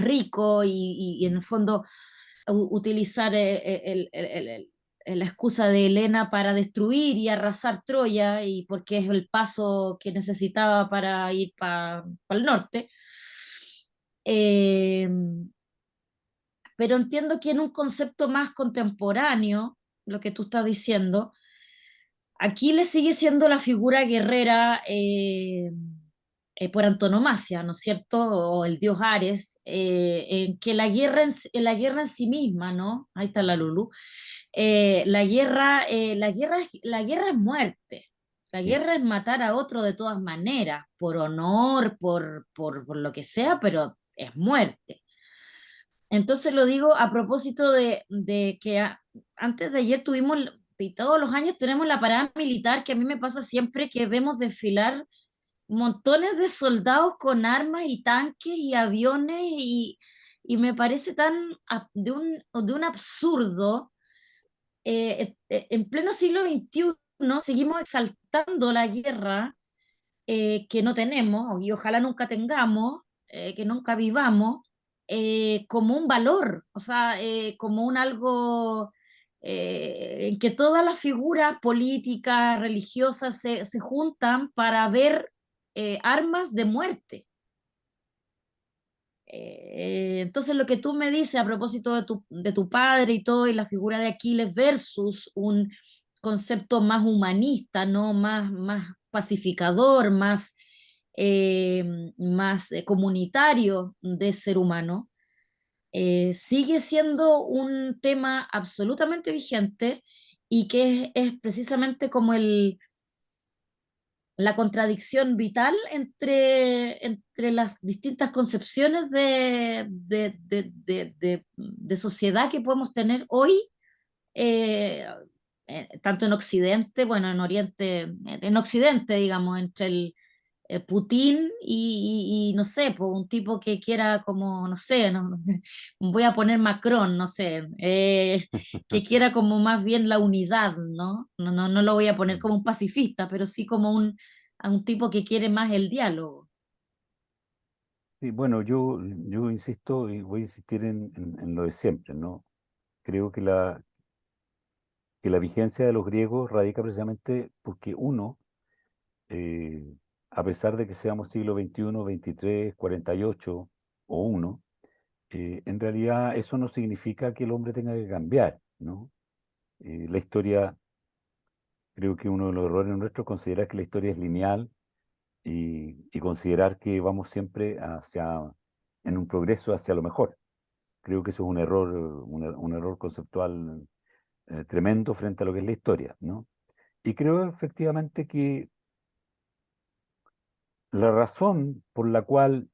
rico y en el fondo utilizar la excusa de Helena para destruir y arrasar Troya, y porque es el paso que necesitaba para ir para el norte. Eh, pero entiendo que en un concepto más contemporáneo, lo que tú estás diciendo, Aquiles sigue siendo la figura guerrera por antonomasia, ¿no es cierto? O el dios Ares, en que la guerra en sí misma, ¿no? Ahí está la Lulu. La guerra es muerte. La Sí. guerra es matar a otro de todas maneras, por honor, por lo que sea, pero es muerte. Entonces lo digo a propósito de que antes de ayer tuvimos, y todos los años tenemos la parada militar, que a mí me pasa siempre que vemos desfilar montones de soldados con armas y tanques y aviones y me parece de un absurdo. En pleno siglo XXI seguimos exaltando la guerra que no tenemos y ojalá nunca tengamos, que nunca vivamos, como un valor, o sea, como un algo en que todas las figuras políticas, religiosas se juntan para ver armas de muerte. Entonces lo que tú me dices a propósito de tu padre y todo, y la figura de Aquiles versus un concepto más humanista, ¿no? Más pacificador, más comunitario de ser humano, sigue siendo un tema absolutamente vigente y que es precisamente como la contradicción vital entre las distintas concepciones de sociedad que podemos tener hoy, eh, tanto en Occidente, bueno, en Oriente, en Occidente, digamos, entre el Putin y no sé, pues un tipo que quiera como, no sé, no, voy a poner Macron, no sé, que quiera como más bien la unidad, ¿no? No lo voy a poner como un pacifista, pero sí como a un tipo que quiere más el diálogo. Sí, bueno, yo insisto y voy a insistir en lo de siempre, ¿no? Creo que la vigencia de los griegos radica precisamente porque uno, eh, a pesar de que seamos siglo XXI, XXIII, 48 o uno, en realidad eso no significa que el hombre tenga que cambiar, ¿no? La historia, creo que uno de los errores nuestros es considerar que la historia es lineal y considerar que vamos siempre en un progreso hacia lo mejor. Creo que eso es un error, un error conceptual tremendo frente a lo que es la historia, ¿no? Y creo efectivamente que la razón por la cual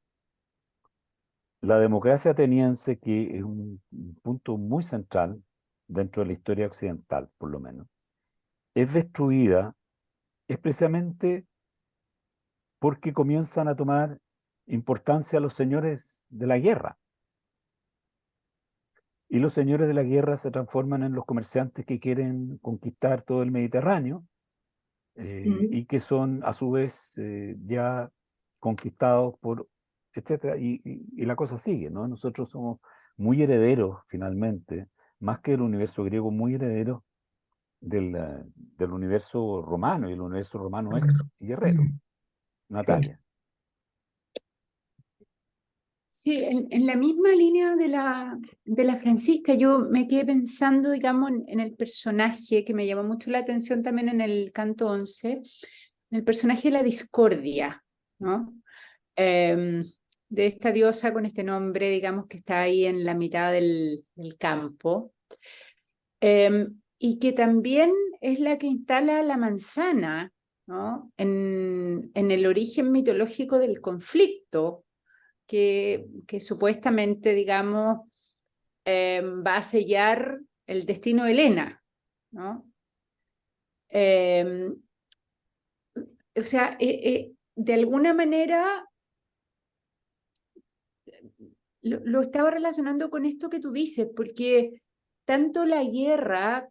la democracia ateniense, que es un punto muy central dentro de la historia occidental, por lo menos, es destruida, es precisamente porque comienzan a tomar importancia los señores de la guerra. Y los señores de la guerra se transforman en los comerciantes que quieren conquistar todo el Mediterráneo y que son a su vez ya conquistados por, etcétera, y la cosa sigue, ¿no? Nosotros somos muy herederos, finalmente, más que del universo griego, muy herederos del universo romano, y el universo romano es guerrero. Natalia. Sí, en la misma línea de la Francisca, yo me quedé pensando, digamos, en el personaje que me llamó mucho la atención también en el canto 11, en el personaje de la discordia, ¿no? Em, de esta diosa con este nombre, digamos, que está ahí en la mitad del campo, y que también es la que instala la manzana, ¿no? En el origen mitológico del conflicto que supuestamente, digamos, va a sellar el destino de Helena, ¿no? O sea, de alguna manera lo estaba relacionando con esto que tú dices, porque tanto la guerra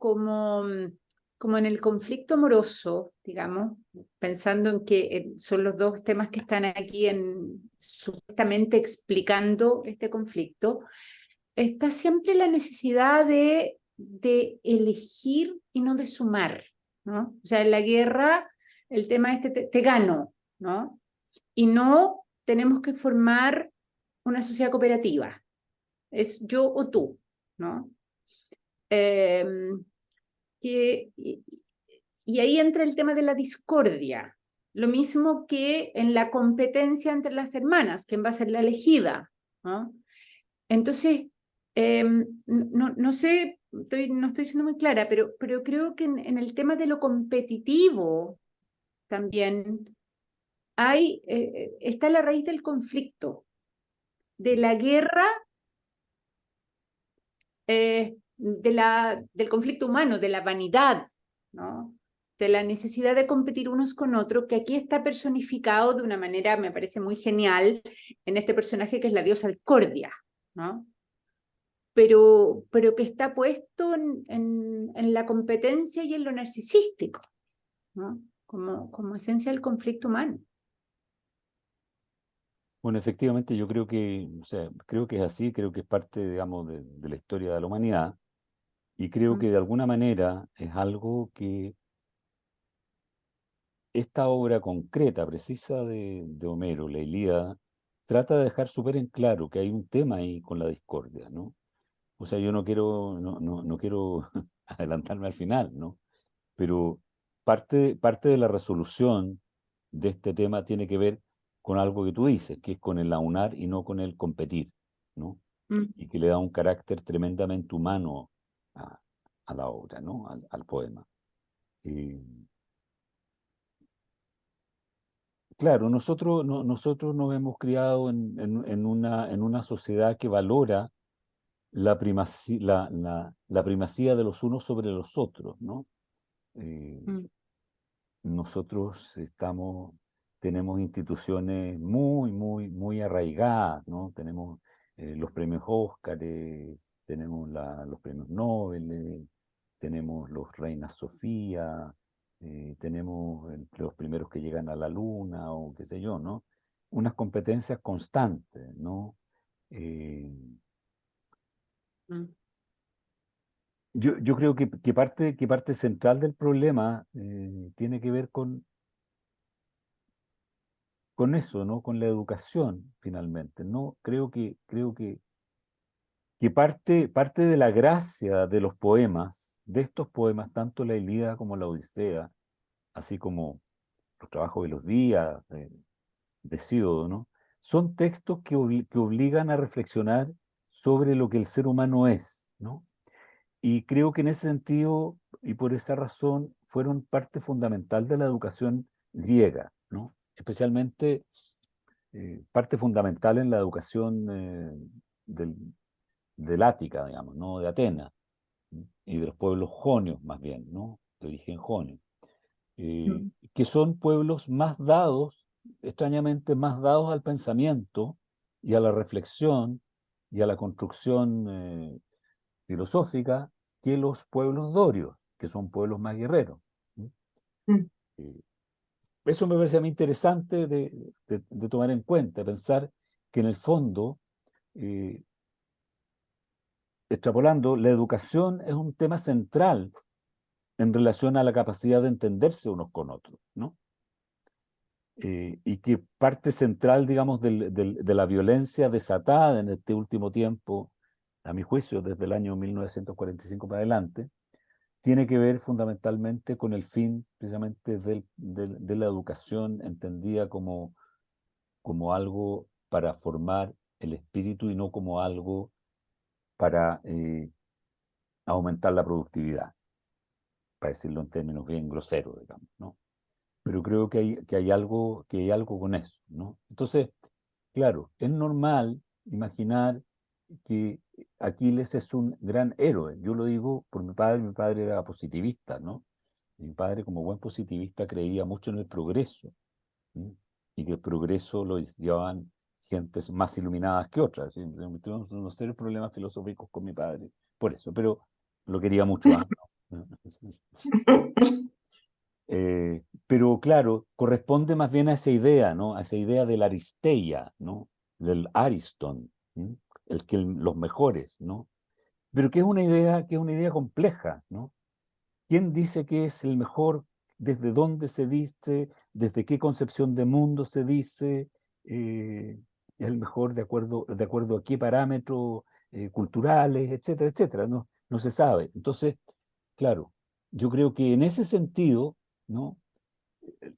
como en el conflicto amoroso, digamos, pensando en que son los dos temas que están aquí supuestamente explicando este conflicto, está siempre la necesidad de elegir y no de sumar, ¿no? O sea, en la guerra el tema te gano, ¿no? Y no tenemos que formar una sociedad cooperativa, es yo o tú, ¿no? Y ahí entra el tema de la discordia, lo mismo que en la competencia entre las hermanas, quién va a ser la elegida, ¿no? Entonces, no sé, no estoy siendo muy clara, pero creo que en el tema de lo competitivo también está la raíz del conflicto, de la guerra, del conflicto humano, de la vanidad, ¿no? De la necesidad de competir unos con otros, que aquí está personificado de una manera, me parece muy genial, en este personaje que es la diosa Discordia, ¿no? Pero que está puesto en la competencia y en lo narcisístico, ¿no? Como esencia del conflicto humano. Bueno, efectivamente yo creo que, o sea, creo que es así, creo que es parte, digamos, de la historia de la humanidad, y creo que de alguna manera es algo que esta obra concreta, precisa de Homero, la Ilíada, trata de dejar súper en claro que hay un tema ahí con la discordia, ¿no? O sea, yo no quiero adelantarme al final, ¿no? Pero parte de la resolución de este tema tiene que ver con algo que tú dices, que es con el aunar y no con el competir, ¿no? Mm. Y que le da un carácter tremendamente humano a la obra, ¿no? Al poema. Eh, claro, nosotros nos hemos criado en una sociedad que valora la primacía de los unos sobre los otros, ¿no? Eh, Mm. nosotros tenemos instituciones muy arraigadas, ¿no? Tenemos los premios Óscar, tenemos los premios Nobel, tenemos los Reinas Sofía, tenemos los primeros que llegan a la luna, o qué sé yo, ¿no? Unas competencias constantes, ¿no? Eh, Mm. yo creo que parte central del problema tiene que ver con eso, ¿no? Con la educación, finalmente, ¿no? Que parte de la gracia de los poemas, de estos poemas, tanto la Ilíada como la Odisea, así como los trabajos de los días, de Hesíodo, ¿no? Son textos que obligan a reflexionar sobre lo que el ser humano es, ¿no? Y creo que en ese sentido, y por esa razón, fueron parte fundamental de la educación griega, ¿no? Especialmente parte fundamental en la educación del, del Ática, digamos, ¿no? De Atenas, ¿no? Y de los pueblos jonios, más bien, ¿no? De origen jonio, Mm. que son pueblos más dados, extrañamente más dados al pensamiento y a la reflexión y a la construcción filosófica que los pueblos dorios, que son pueblos más guerreros, ¿no? Mm. Eh, Eso me parece a mí interesante de tomar en cuenta, pensar que en el fondo, eh, extrapolando, la educación es un tema central en relación a la capacidad de entenderse unos con otros, ¿no? Y que parte central, digamos, de la violencia desatada en este último tiempo, a mi juicio, desde el año 1945 para adelante, tiene que ver fundamentalmente con el fin precisamente de la educación entendida como algo para formar el espíritu y no como algo para aumentar la productividad, para decirlo en términos bien groseros, digamos, ¿no? Pero creo que hay algo con eso, ¿no? Entonces, claro, es normal imaginar que Aquiles es un gran héroe. Yo lo digo por mi padre era positivista, ¿no? Mi padre, como buen positivista, creía mucho en el progreso, ¿sí? Y que el progreso lo llevaban gentes más iluminadas que otras, ¿sí? Tuvimos unos serios problemas filosóficos con mi padre, por eso, pero lo quería mucho, ¿ah? ¿no? Pero claro, corresponde más bien a esa idea, ¿no? A esa idea del Aristeia, ¿no? Del Ariston, ¿m? Los mejores, ¿no? Pero que es una idea compleja, ¿no? ¿Quién dice que es el mejor? ¿Desde dónde se dice? ¿Desde qué concepción de mundo se dice? ¿Es el mejor de acuerdo a qué parámetros culturales, etcétera, etcétera? No, no se sabe. Entonces, claro, yo creo que en ese sentido, ¿no?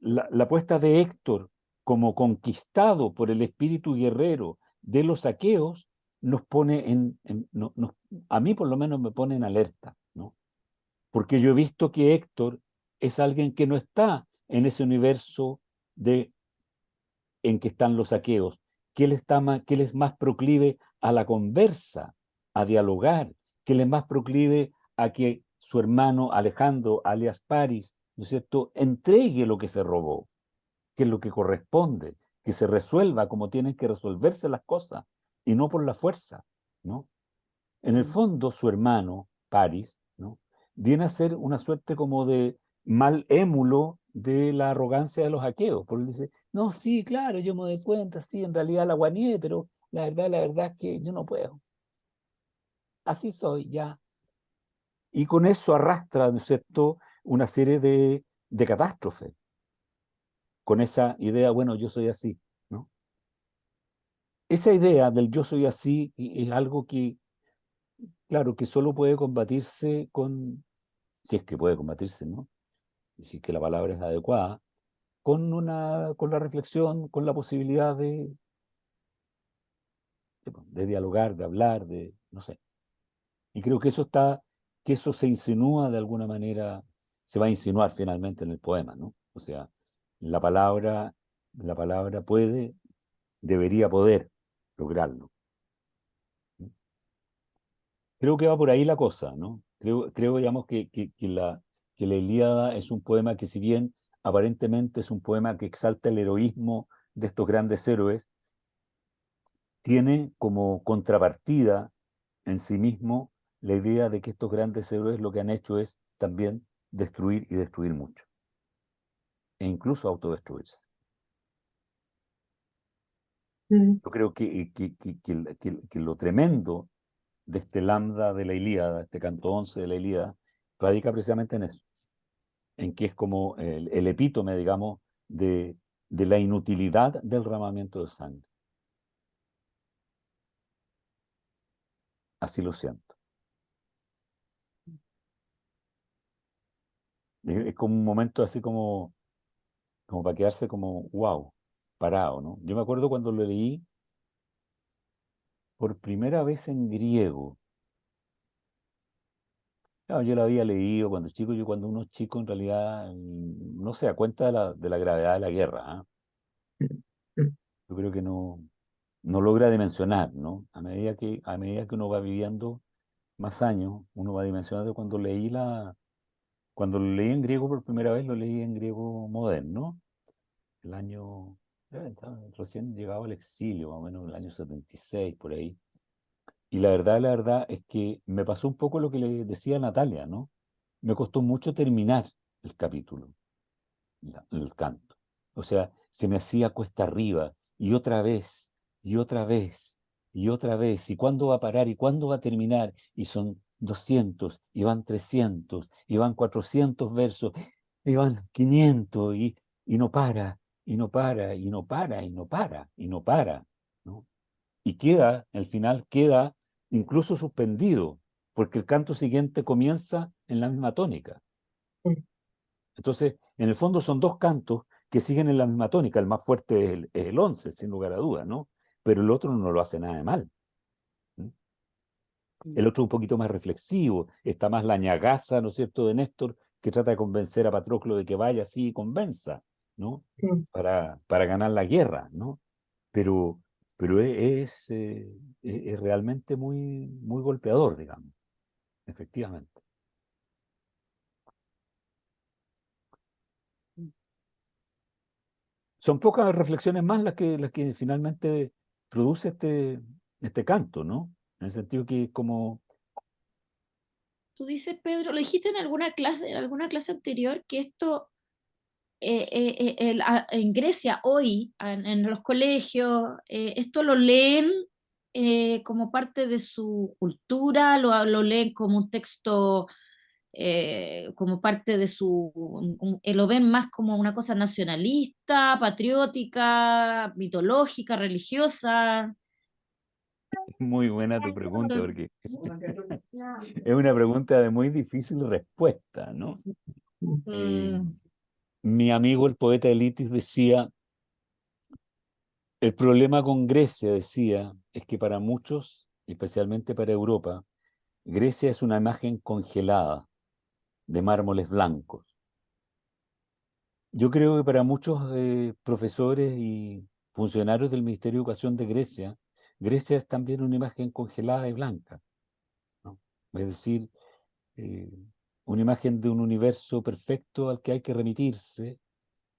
La apuesta de Héctor como conquistado por el espíritu guerrero de los aqueos nos pone a mí por lo menos me pone en alerta, ¿no? Porque yo he visto que Héctor es alguien que no está en ese universo en que están los aqueos, que él es más proclive a la conversa, a dialogar, que él es más proclive a que su hermano Alejandro, alias Paris, ¿no es cierto?, entregue lo que se robó, que es lo que corresponde, que se resuelva como tienen que resolverse las cosas y no por la fuerza, ¿no? En el fondo, su hermano, Paris, ¿no? Viene a ser una suerte como de mal émulo de la arrogancia de los aqueos, porque él dice, no, sí, claro, yo me doy cuenta, sí, en realidad la guañé, pero la verdad es que yo no puedo. Así soy, ya. Y con eso arrastra, ¿no es cierto?, una serie de catástrofes, con esa idea, bueno, yo soy así, ¿no? Esa idea del yo soy así es algo que, claro, que solo puede combatirse si es que puede combatirse, ¿no? Y si es que la palabra es adecuada, con la reflexión, con la posibilidad de dialogar, de hablar, no sé. Y creo que eso se insinúa de alguna manera, se va a insinuar finalmente en el poema, ¿no? O sea, la palabra, la palabra debería poder lograrlo. Creo que va por ahí la cosa, ¿no? Digamos, que la Ilíada es un poema que, si bien aparentemente es un poema que exalta el heroísmo de estos grandes héroes, tiene como contrapartida en sí mismo la idea de que estos grandes héroes lo que han hecho es también destruir y destruir mucho, e incluso autodestruirse. Yo creo que lo tremendo de este lambda de la Ilíada, este canto 11 de la Ilíada, radica precisamente en eso, en que es como el epítome, digamos, de la inutilidad del derramamiento de sangre. Así lo siento. Es como un momento así como para quedarse como, wow, parado, ¿no? Yo me acuerdo cuando lo leí por primera vez en griego. Claro, yo lo había leído cuando chico, cuando uno es chico en realidad no se da cuenta de la gravedad de la guerra, ¿ah? Yo creo que no logra dimensionar, ¿no? A medida que uno va viviendo más años, uno va dimensionando. Cuando lo leí en griego por primera vez, lo leí en griego moderno, el año, recién llegado al exilio, más o menos el año 76, por ahí. Y la verdad es que me pasó un poco lo que le decía a Natalia, ¿no? Me costó mucho terminar el capítulo, el canto. O sea, se me hacía cuesta arriba, y otra vez, y otra vez, y otra vez. ¿Y cuándo va a parar? ¿Y cuándo va a terminar? Y son 200, y van 300, y van 400 versos, y van 500, y no para, y no para, y no para, y no para, y no para, ¿no? Y el final queda incluso suspendido, porque el canto siguiente comienza en la misma tónica. Entonces, en el fondo son dos cantos que siguen en la misma tónica. El más fuerte es el 11, sin lugar a dudas, ¿no? Pero el otro no lo hace nada de mal. El otro es un poquito más reflexivo, está más la ñagaza, ¿no es cierto?, de Néstor, que trata de convencer a Patroclo de que vaya así y convenza, ¿no? Para ganar la guerra, ¿no? Pero, pero es realmente muy, muy golpeador, digamos, efectivamente. Son pocas reflexiones más las que finalmente produce este canto, ¿no? En el sentido que como tú dices, Pedro, lo dijiste en alguna clase anterior, que esto en Grecia hoy, en los colegios, esto lo leen como parte de su cultura, lo leen como un texto, como parte de lo ven más como una cosa nacionalista, patriótica, mitológica, religiosa. Muy buena tu pregunta, porque es una pregunta de muy difícil respuesta, ¿no? Mi amigo el poeta Elitis decía, el problema con Grecia, decía, es que para muchos, especialmente para Europa, Grecia es una imagen congelada de mármoles blancos. Yo creo que para muchos profesores y funcionarios del Ministerio de Educación de Grecia, Grecia es también una imagen congelada y blanca, ¿no? Es decir, eh, una imagen de un universo perfecto al que hay que remitirse,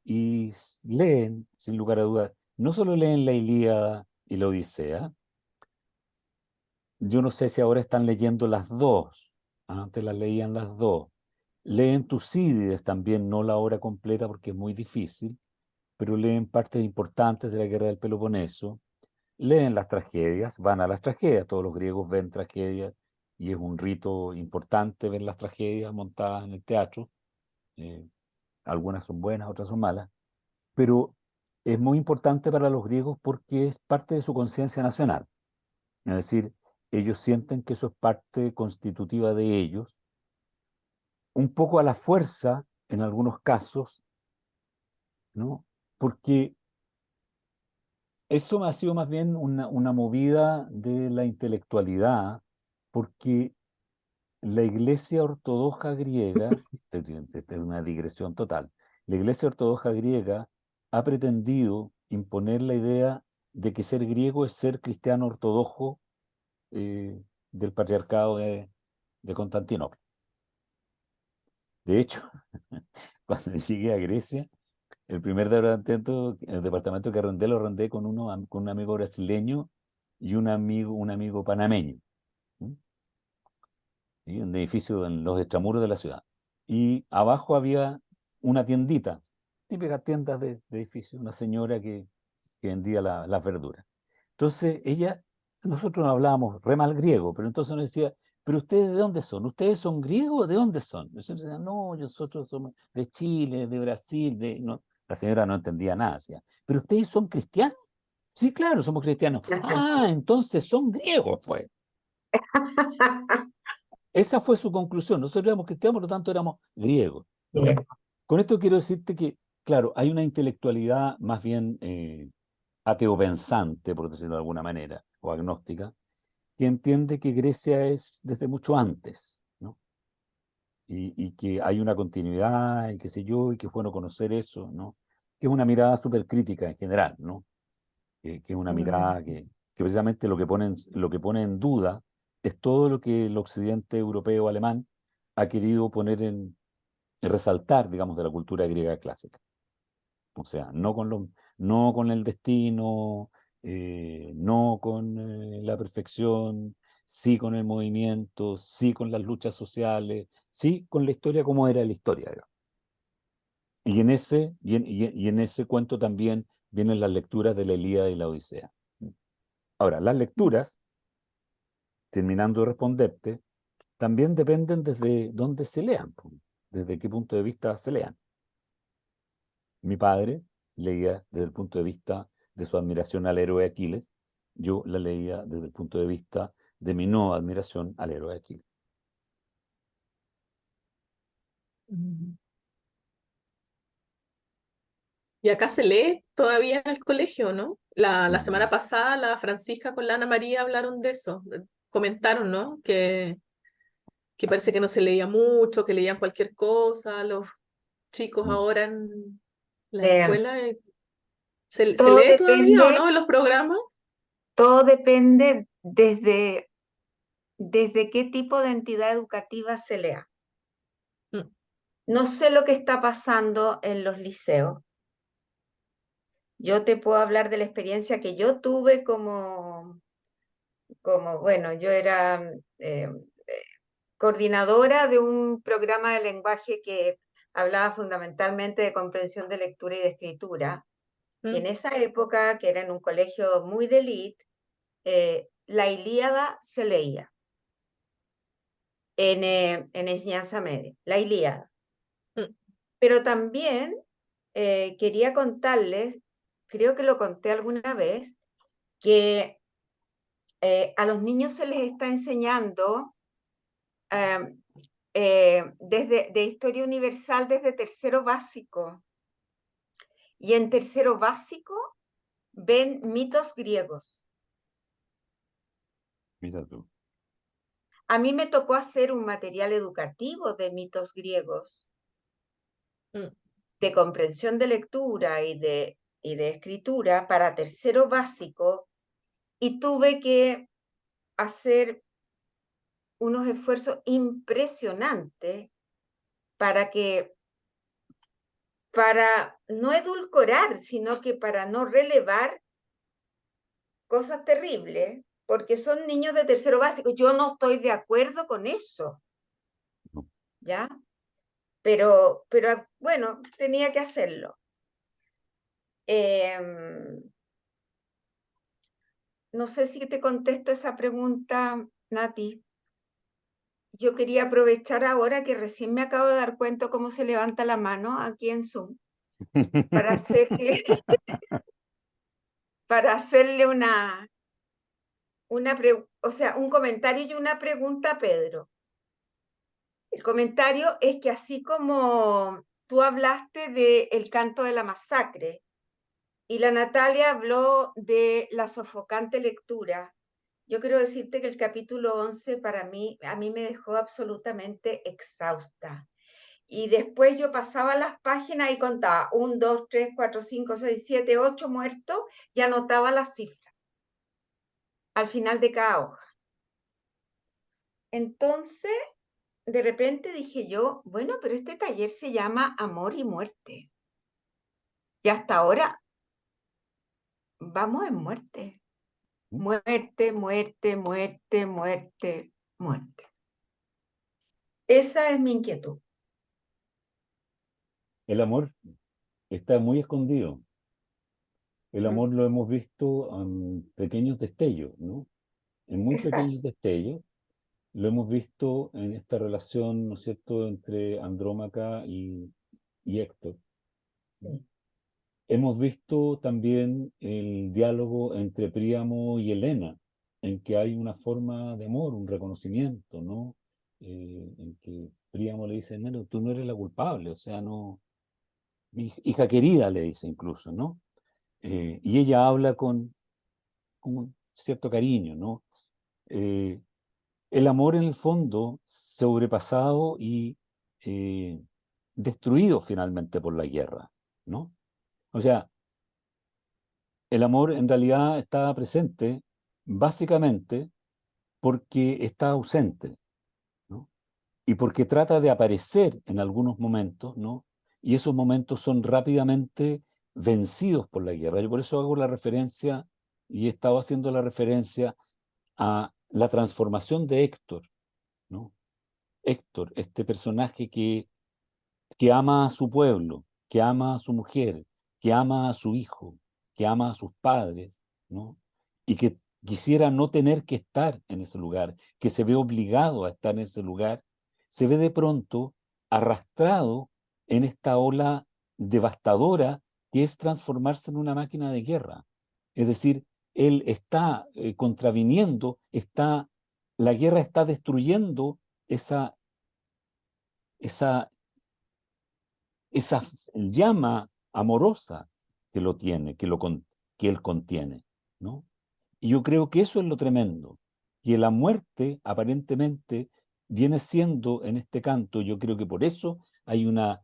y leen, sin lugar a dudas, no solo leen la Ilíada y la Odisea, yo no sé si ahora están leyendo las dos, antes las leían las dos, leen Tucídides también, no la obra completa porque es muy difícil, pero leen partes importantes de la guerra del Peloponeso, leen las tragedias, van a las tragedias, todos los griegos ven tragedias y es un rito importante ver las tragedias montadas en el teatro, eh, algunas son buenas, otras son malas, pero es muy importante para los griegos porque es parte de su conciencia nacional. Es decir, ellos sienten que eso es parte constitutiva de ellos, un poco a la fuerza en algunos casos, ¿no? Porque eso ha sido más bien una movida de la intelectualidad, porque la Iglesia Ortodoxa griega, esta es una digresión total, la Iglesia Ortodoxa griega ha pretendido imponer la idea de que ser griego es ser cristiano ortodoxo del patriarcado de Constantinopla. De hecho, cuando llegué a Grecia, el primer departamento, el departamento que arrendé lo arrendé con un amigo brasileño y un amigo panameño, ¿sí? ¿Sí? Un edificio en los extramuros de la ciudad. Y abajo había una tiendita, típicas tiendas de edificio, una señora que vendía las verduras. Entonces nosotros hablábamos re mal griego, pero entonces nos decía, ¿pero ustedes de dónde son? ¿Ustedes son griegos o de dónde son? Nosotros decíamos, no, nosotros somos de Chile, de Brasil, no. La señora no entendía nada, decía, ¿pero ustedes son cristianos? Sí, claro, somos cristianos. Ah, entonces son griegos, pues. Esa fue su conclusión. Nosotros éramos cristianos, por lo tanto éramos griegos, ¿no? Con esto quiero decirte que, claro, hay una intelectualidad más bien ateopensante, por decirlo de alguna manera, o agnóstica, que entiende que Grecia es desde mucho antes, ¿no? Y que hay una continuidad, y qué sé yo, y que es bueno conocer eso, ¿no? Que es una mirada súper crítica en general, ¿no? Que es una mirada que precisamente lo que pone en duda es todo lo que el occidente europeo alemán ha querido poner en resaltar, digamos, de la cultura griega clásica. O sea, no con el destino, no con la perfección, sí con el movimiento, sí con las luchas sociales, sí con la historia como era la historia, digamos. Y en ese cuento también vienen las lecturas de la Ilíada y la Odisea. Ahora, las lecturas, terminando de responderte, también dependen desde dónde se lean, po, desde qué punto de vista se lean. Mi padre leía desde el punto de vista de su admiración al héroe Aquiles, yo la leía desde el punto de vista de mi no admiración al héroe Aquiles. Y acá se lee todavía en el colegio, ¿no? La semana Mm. pasada la Francisca con la Ana María hablaron de eso, comentaron, ¿no? Que parece que no se leía mucho, que leían cualquier cosa, los chicos Mm. ahora en la Eh, escuela. ¿Se todo lee todavía o depende, no en los programas? todo depende desde qué tipo de entidad educativa se lea. Mm. No sé lo que está pasando en los liceos. Yo te puedo hablar de la experiencia que yo tuve bueno, yo era coordinadora de un programa de lenguaje que hablaba fundamentalmente de comprensión de lectura y de escritura. Y en esa época, que era en un colegio muy de élite, la Ilíada se leía en enseñanza media, la Ilíada. Mm. Pero también quería contarles, creo que lo conté alguna vez, que a los niños se les está enseñando de historia universal desde tercero básico. Y en tercero básico ven mitos griegos. Mira tú. A mí me tocó hacer un material educativo de mitos griegos, de comprensión de lectura y de escritura para tercero básico, y tuve que hacer unos esfuerzos impresionantes para no edulcorar, sino que para no relevar cosas terribles, porque son niños de tercero básico. Yo no estoy de acuerdo con eso, No. ¿ya? Pero bueno, tenía que hacerlo. No sé si te contesto esa pregunta, Nati. Yo quería aprovechar ahora que recién me acabo de dar cuenta cómo se levanta la mano aquí en Zoom para hacerle, para hacerle un comentario y una pregunta a Pedro. El comentario es que así como tú hablaste del canto de la masacre y la Natalia habló de la sofocante lectura, yo quiero decirte que el capítulo 11 a mí me dejó absolutamente exhausta. Y después yo pasaba las páginas y contaba 1, 2, 3, 4, 5, 6, 7, 8 muertos y anotaba las cifras al final de cada hoja. Entonces, de repente dije yo, bueno, pero este taller se llama Amor y Muerte. Y hasta ahora vamos en muerte. Muerte, muerte, muerte, muerte, muerte. Esa es mi inquietud. El amor está muy escondido. El amor lo hemos visto en pequeños destellos, ¿no? En muy Exacto. pequeños destellos. Lo hemos visto en esta relación, ¿no es cierto?, entre Andrómaca y Héctor. Sí. Hemos visto también el diálogo entre Príamo y Helena, en que hay una forma de amor, un reconocimiento, ¿no? En que Príamo le dice, no, tú no eres la culpable, o sea, no, hija querida, le dice incluso, ¿no? Y ella habla con un cierto cariño, ¿no? El amor en el fondo sobrepasado y destruido finalmente por la guerra, ¿no? O sea, el amor en realidad está presente básicamente porque está ausente, ¿no? Y porque trata de aparecer en algunos momentos, ¿no? Y esos momentos son rápidamente vencidos por la guerra. Yo por eso hago la referencia, y he estado haciendo la referencia a la transformación de Héctor, ¿no? Héctor, este personaje que ama a su pueblo, que ama a su mujer, que ama a su hijo, que ama a sus padres, ¿no? Y que quisiera no tener que estar en ese lugar, que se ve obligado a estar en ese lugar, se ve de pronto arrastrado en esta ola devastadora que es transformarse en una máquina de guerra. Es decir, él está contraviniendo, la guerra está destruyendo esa, esa esa llama amorosa que lo tiene, que él contiene, ¿no? Y yo creo que eso es lo tremendo, que la muerte aparentemente viene siendo en este canto, yo creo que por eso hay una,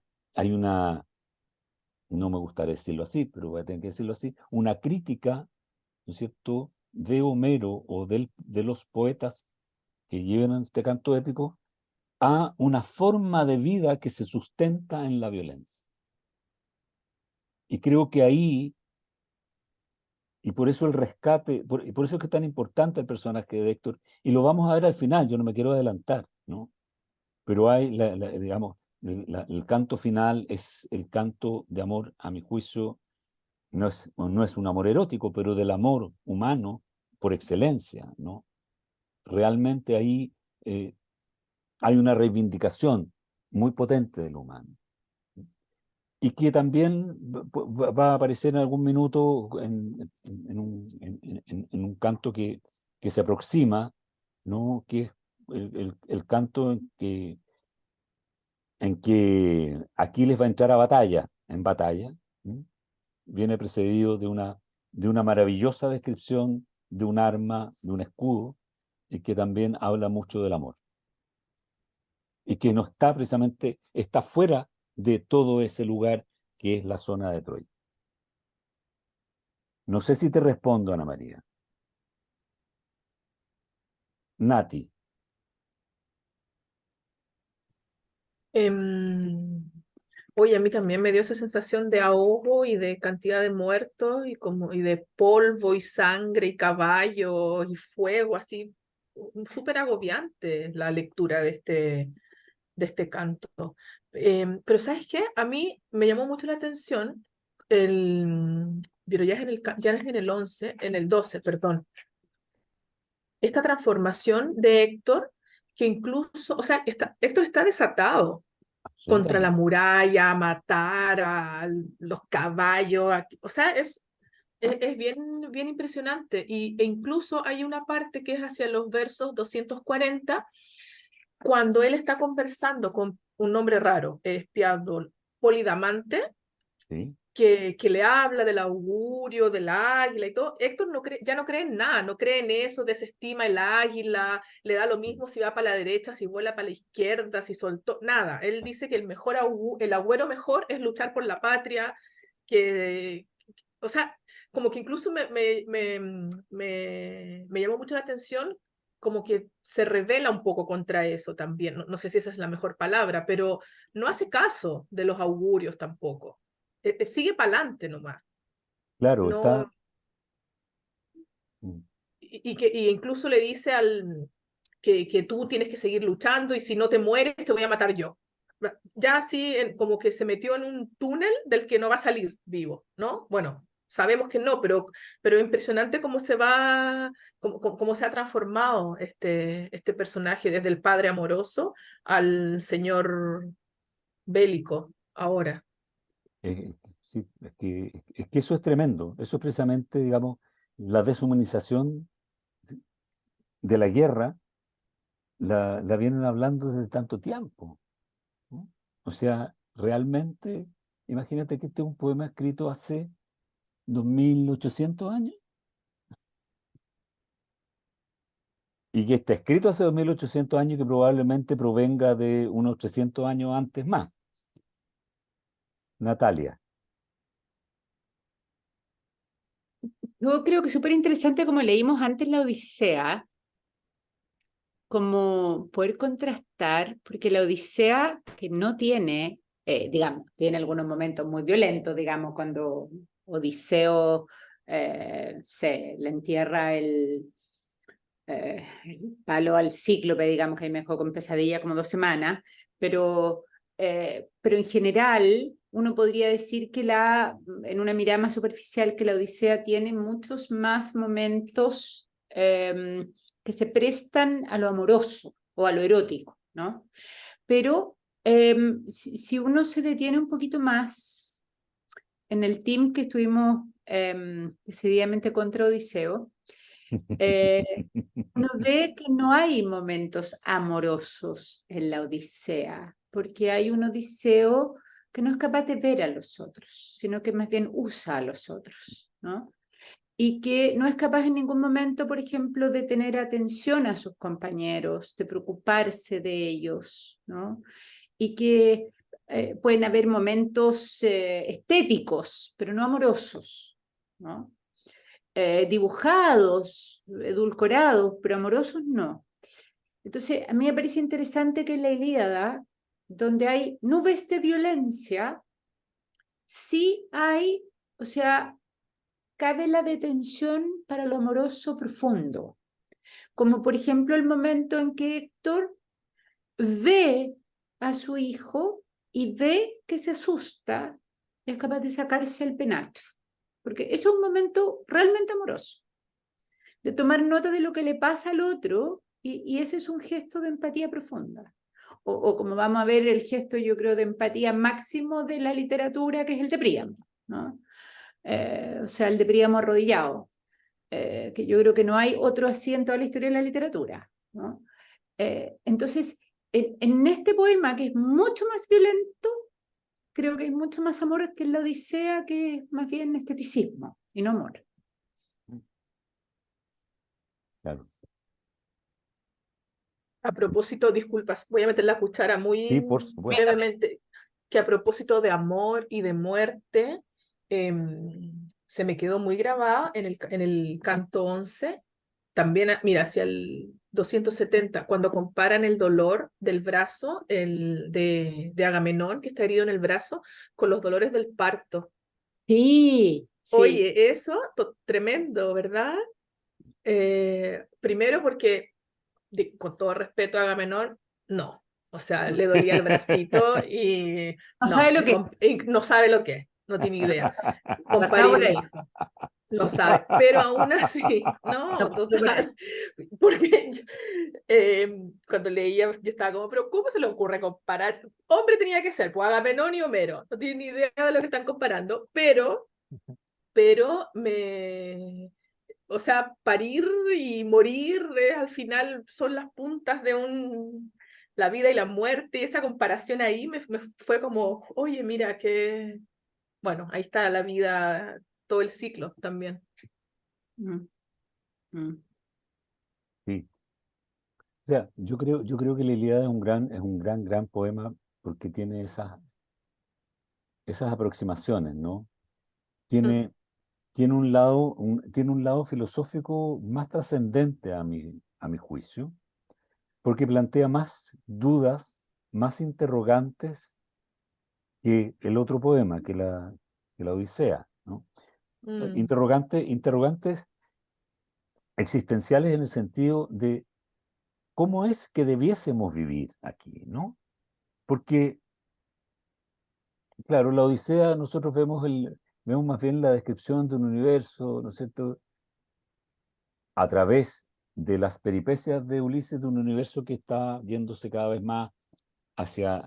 no me gustaría decirlo así, pero voy a tener que decirlo así, una crítica, ¿no es cierto?, de Homero o de los poetas que llevan este canto épico a una forma de vida que se sustenta en la violencia. Y creo que ahí, y por eso el rescate, y por eso es que es tan importante el personaje de Héctor, y lo vamos a ver al final, yo no me quiero adelantar, ¿no? pero hay, digamos, el canto final es el canto de amor, a mi juicio, no es un amor erótico, pero del amor humano por excelencia, ¿no? Realmente ahí hay una reivindicación muy potente de lo humano. Y que también va a aparecer en algún minuto en un canto que se aproxima, ¿no? Que es el canto en que Aquiles va a entrar a batalla, en batalla, ¿no? Viene precedido de una maravillosa descripción de un arma, de un escudo, y que también habla mucho del amor. Y que no está precisamente, está fuera de todo ese lugar que es la zona de Troya. No sé si te respondo, Ana María. Nati. Oye, a mí también me dio esa sensación de ahogo y de cantidad de muertos y de polvo y sangre y caballos y fuego, así súper agobiante la lectura de este canto. Pero ¿sabes qué? A mí me llamó mucho la atención pero ya es ya es en el 11, en el 12, perdón, esta transformación de Héctor, que incluso, o sea, Héctor está desatado contra la Absolutamente. muralla, a matar a los caballos, o sea, es bien, bien impresionante. E incluso hay una parte que es hacia los versos 240, cuando él está conversando con un nombre raro, espiado, Polidamante, ¿Sí? que le habla del augurio, del águila y todo. Héctor ya no cree en nada, no cree en eso, desestima el águila, le da lo mismo si va para la derecha, si vuela para la izquierda, si soltó, nada. Él dice que el agüero mejor es luchar por la patria, o sea, como que incluso me llamó mucho la atención, como que se revela un poco contra eso también. No sé si esa es la mejor palabra, pero no hace caso de los augurios tampoco. Sigue para adelante nomás. Claro, está. No, y incluso le dice que tú tienes que seguir luchando y si no te mueres te voy a matar yo. Ya así como que se metió en un túnel del que no va a salir vivo, ¿no? Bueno, sabemos que no, pero impresionante cómo cómo se ha transformado este personaje desde el padre amoroso al señor bélico ahora. Sí, es que eso es tremendo. Eso es precisamente, digamos, la deshumanización de la guerra, la vienen hablando desde tanto tiempo, ¿no? O sea, realmente, imagínate que este es un poema escrito hace 2800 años y que está escrito hace 2800 años, que probablemente provenga de unos 300 años antes más. Natalia. Yo creo que es súper interesante, como leímos antes la Odisea, como poder contrastar, porque la Odisea, que no tiene, digamos, tiene algunos momentos muy violentos, digamos, cuando Odiseo se le entierra el palo al cíclope, digamos, que ahí me dejó con pesadilla como 2 semanas, pero en general uno podría decir que en una mirada más superficial, que la Odisea tiene muchos más momentos que se prestan a lo amoroso o a lo erótico, ¿no? Pero si uno se detiene un poquito más en el team que estuvimos decididamente contra Odiseo, uno ve que no hay momentos amorosos en la Odisea, porque hay un Odiseo que no es capaz de ver a los otros, sino que más bien usa a los otros, ¿no? Y que no es capaz en ningún momento, por ejemplo, de tener atención a sus compañeros, de preocuparse de ellos, ¿no? Y que pueden haber momentos estéticos, pero no amorosos, ¿no? Dibujados, edulcorados, pero amorosos no. Entonces, a mí me parece interesante que en la Ilíada, donde hay nubes de violencia, sí hay, o sea, cabe la detención para lo amoroso profundo, como por ejemplo el momento en que Héctor ve a su hijo y ve que se asusta, es capaz de sacarse el penacho, porque ese es un momento realmente amoroso, de tomar nota de lo que le pasa al otro, y ese es un gesto de empatía profunda. O como vamos a ver el gesto, yo creo, de empatía máximo de la literatura, que es el de Príamo, ¿no? O sea, el de Príamo arrodillado, que yo creo que no hay otro así en toda la historia de la literatura, ¿no? Entonces, en este poema, que es mucho más violento, creo que hay mucho más amor que en la Odisea, que es más bien esteticismo y no amor. Claro. A propósito, disculpas, voy a meter la cuchara Sí, muy por supuesto. brevemente, que a propósito de amor y de muerte, se me quedó muy grabada en el canto 11, también, mira, hacia el 270, cuando comparan el dolor del brazo de Agamenón, que está herido en el brazo, con los dolores del parto. Sí, sí. Oye, eso, tremendo, ¿verdad? Primero porque, con todo respeto a Agamenón, no. O sea, le dolía el bracito y No sabe lo que y no sabe lo que es, no tiene idea. Con pasaba por parir un ahí. hijo. No sabe, pero aún así, No no, pasó por ahí. total. Porque cuando leía, yo estaba como, pero ¿cómo se le ocurre comparar? Hombre tenía que ser, pues Agamenón y Homero, no tienen ni idea de lo que están comparando, pero o sea, parir y morir al final son las puntas de la vida y la muerte, y esa comparación ahí me fue como, oye, mira, que, bueno, ahí está la vida, todo el ciclo también. Mm, mm. Sí. O sea, yo creo que la Ilíada es un gran poema porque tiene esas aproximaciones, ¿no? Mm, Tiene tiene un lado filosófico más trascendente a mi juicio, porque plantea más dudas, más interrogantes que el otro poema, que la Odisea, ¿no? mm, Interrogantes existenciales en el sentido de cómo es que debiésemos vivir aquí, ¿no? Porque, claro, la Odisea nosotros vemos más bien la descripción de un universo, ¿no es cierto?, a través de las peripecias de Ulises, de un universo que está yéndose cada vez más hacia,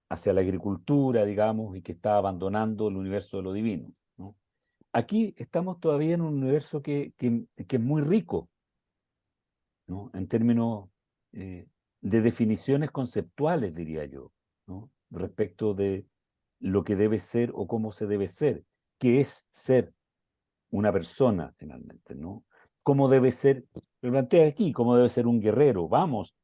hacia la agricultura, digamos, y que está abandonando el universo de lo divino, ¿no? Aquí estamos todavía en un universo que es muy rico, ¿no? En términos de definiciones conceptuales, diría yo, ¿no? Respecto de lo que debe ser o cómo se debe ser, qué es ser una persona finalmente, ¿no? Cómo debe ser, lo plantea aquí, cómo debe ser un guerrero, vamos,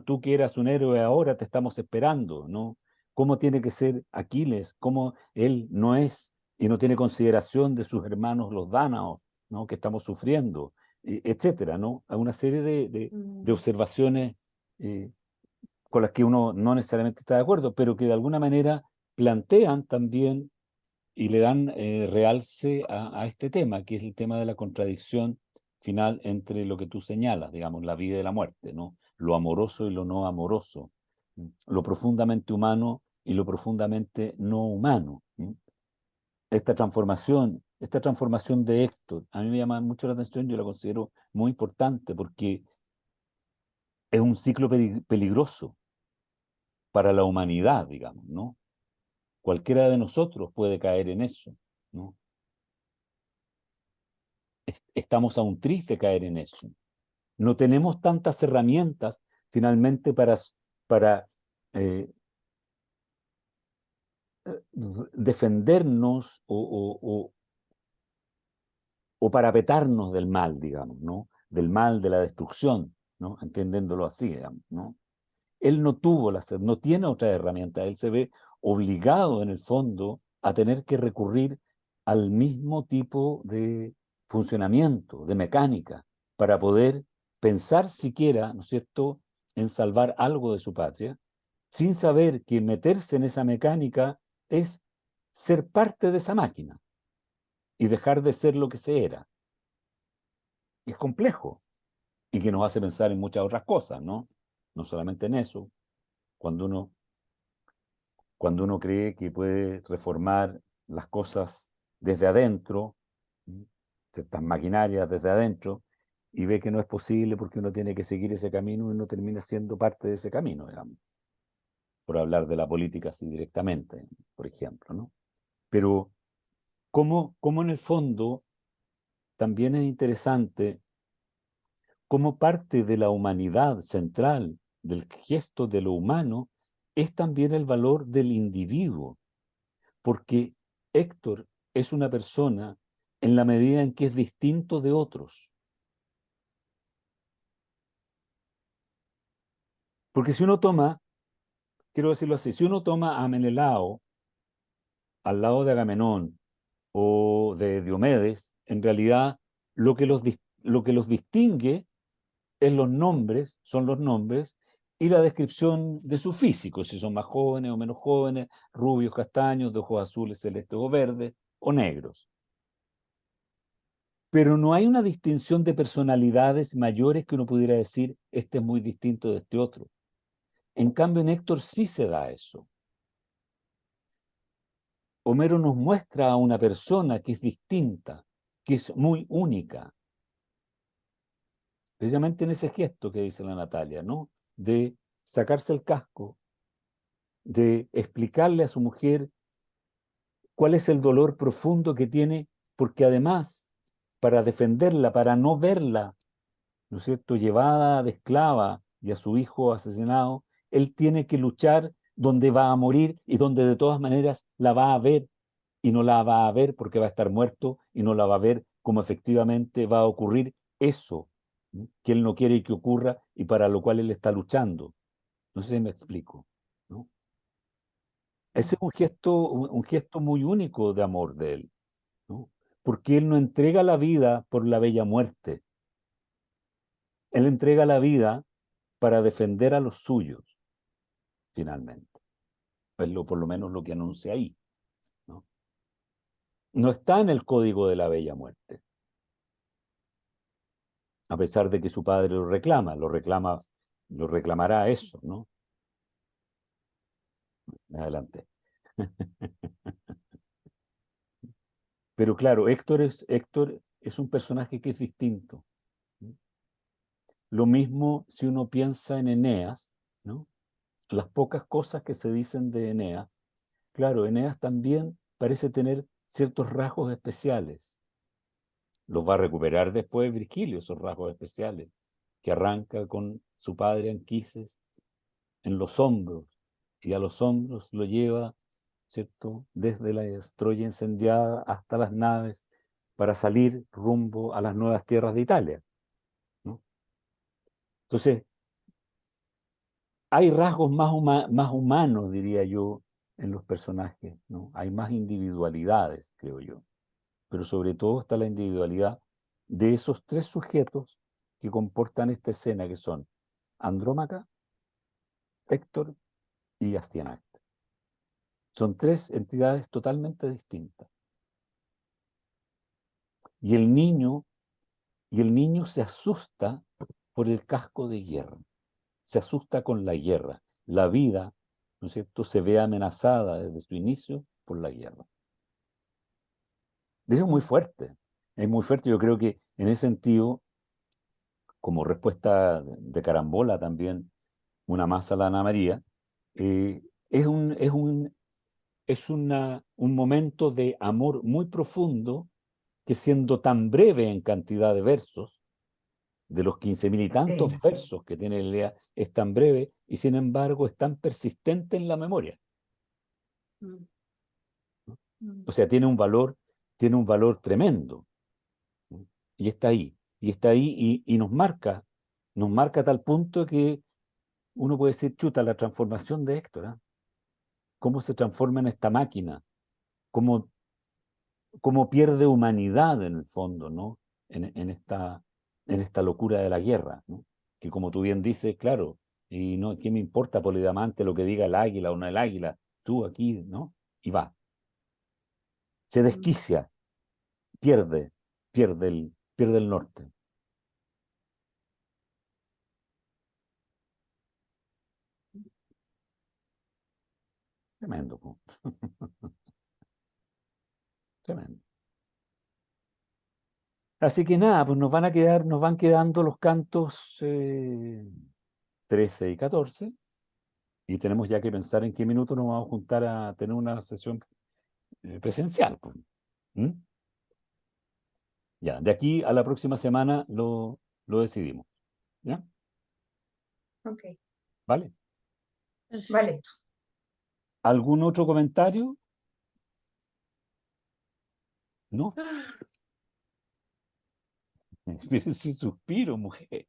tú que eras un héroe ahora te estamos esperando, ¿no? Cómo tiene que ser Aquiles, cómo él no es y no tiene consideración de sus hermanos los dánaos, ¿no? Que estamos sufriendo, etcétera, ¿no? Hay una serie de mm. observaciones eh, con las que uno no necesariamente está de acuerdo, pero que de alguna manera plantean también y le dan realce a este tema, que es el tema de la contradicción final entre lo que tú señalas, digamos, la vida y la muerte, ¿no? Lo amoroso y lo no amoroso, lo profundamente humano y lo profundamente no humano. Esta transformación de Héctor, a mí me llama mucho la atención, yo la considero muy importante porque es un ciclo peligroso para la humanidad, digamos, ¿no? Cualquiera de nosotros puede caer en eso, ¿no? Estamos a un triste caer en eso. No tenemos tantas herramientas finalmente para eh, defendernos o parapetarnos del mal, digamos, ¿no? Del mal, de la destrucción, ¿no? Entendiéndolo así, digamos, ¿no? Él no no tiene otra herramienta, él se ve obligado en el fondo a tener que recurrir al mismo tipo de funcionamiento, de mecánica, para poder pensar siquiera, ¿no es cierto?, en salvar algo de su patria, sin saber que meterse en esa mecánica es ser parte de esa máquina y dejar de ser lo que se era. Es complejo y que nos hace pensar en muchas otras cosas, ¿no? No solamente en eso. Cuando uno cree que puede reformar las cosas desde adentro, ciertas maquinarias desde adentro, y ve que no es posible porque uno tiene que seguir ese camino y uno termina siendo parte de ese camino, digamos, por hablar de la política así directamente, por ejemplo, ¿no? Pero cómo en el fondo también es interesante cómo parte de la humanidad central, del gesto de lo humano, es también el valor del individuo, porque Héctor es una persona en la medida en que es distinto de otros. Porque si uno toma, quiero decirlo así, si uno toma a Menelao al lado de Agamenón o de Diomedes, en realidad lo que los distingue es son los nombres y la descripción de su físico, si son más jóvenes o menos jóvenes, rubios, castaños, de ojos azules, celestes o verdes, o negros. Pero no hay una distinción de personalidades mayores que uno pudiera decir, este es muy distinto de este otro. En cambio, en Héctor sí se da eso. Homero nos muestra a una persona que es distinta, que es muy única. Precisamente en ese gesto que dice la Natalia, ¿no? De sacarse el casco, de explicarle a su mujer cuál es el dolor profundo que tiene, porque además, para defenderla, para no verla, ¿no es cierto?, llevada de esclava y a su hijo asesinado, él tiene que luchar donde va a morir y donde de todas maneras la va a ver y no la va a ver porque va a estar muerto y no la va a ver como efectivamente va a ocurrir eso, ¿no?, que él no quiere que ocurra y para lo cual él está luchando. No sé si me explico, ¿no? Ese es un gesto muy único de amor de él, ¿no? Porque él no entrega la vida por la bella muerte. Él entrega la vida para defender a los suyos, finalmente. Es por lo menos lo que anuncia ahí, ¿no? No está en el código de la bella muerte, a pesar de que su padre lo reclamará eso, ¿no? Adelante. Pero claro, Héctor es un personaje que es distinto, ¿no? Lo mismo si uno piensa en Eneas, ¿no? Las pocas cosas que se dicen de Eneas, claro, Eneas también parece tener ciertos rasgos especiales. Los va a recuperar después Virgilio, esos rasgos especiales, que arranca con su padre Anquises en los hombros, y a los hombros lo lleva, ¿cierto?, desde la Troya incendiada hasta las naves para salir rumbo a las nuevas tierras de Italia, ¿no? Entonces, hay rasgos más humanos, diría yo, en los personajes, ¿no? Hay más individualidades, creo yo. Pero sobre todo está la individualidad de esos tres sujetos que comportan esta escena, que son Andrómaca, Héctor y Astianact. Son tres entidades totalmente distintas. Y el niño se asusta por el casco de guerra. Se asusta con la guerra. La vida, ¿no es cierto?, se ve amenazada desde su inicio por la guerra. Eso es muy fuerte. Es muy fuerte. Yo creo que en ese sentido, como respuesta de carambola también, una más a la Ana María, es un momento de amor muy profundo que, siendo tan breve en cantidad de versos, de los 15.000 y tantos Sí. versos que tiene Lea, es tan breve y sin embargo es tan persistente en la memoria. Mm. Mm. O sea, tiene un valor tremendo, ¿no? Y está ahí, y nos marca a tal punto que uno puede decir, chuta, la transformación de Héctor, ¿eh? Cómo se transforma en esta máquina, cómo pierde humanidad en el fondo, ¿no? En esta locura de la guerra, ¿no? Que como tú bien dices, claro, y no, ¿qué me importa, Polidamante, lo que diga el águila o no el águila? Tú aquí, ¿no? Y va. Se desquicia, pierde, pierde el norte. Tremendo, po. Tremendo. Así que nada, pues nos van quedando los cantos 13 y 14, y tenemos ya que pensar en qué minuto nos vamos a juntar a tener una sesión presencial, pues. ¿Mm? Ya, de aquí a la próxima semana lo decidimos. ¿Ya? Ok, ¿Vale? vale. ¿Algún otro comentario? ¿No? Miren si suspiro, mujer.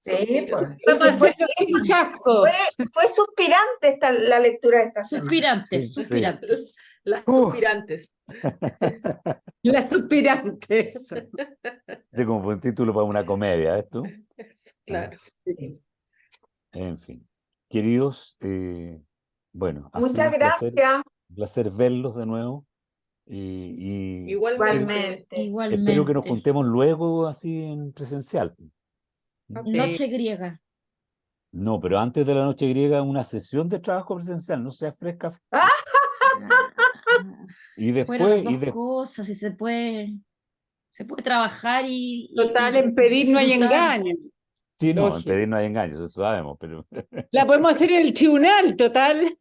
Sí, pues. Es Vamos a que fue, hacerlo sin casco. fue suspirante la lectura de esta semana. Suspirante, Sí, sí. suspirante. Las Uf. suspirantes. Las suspirantes. Sí, como un título para una comedia, ¿ves tú? Claro. En fin. Queridos, bueno, ha sido Muchas un gracias. placer verlos de nuevo. Y Igualmente. espero que nos Igualmente. juntemos luego así en presencial. Ok. Noche griega. No, pero antes de la noche griega, una sesión de trabajo presencial, no sea fresca. Y Fueron las después, dos cosas, y se puede trabajar Total, en pedir no hay disfrutar. engaño. sí, no, en Lógico. pedir no hay engaños, eso sabemos, pero La podemos hacer en el tribunal, total.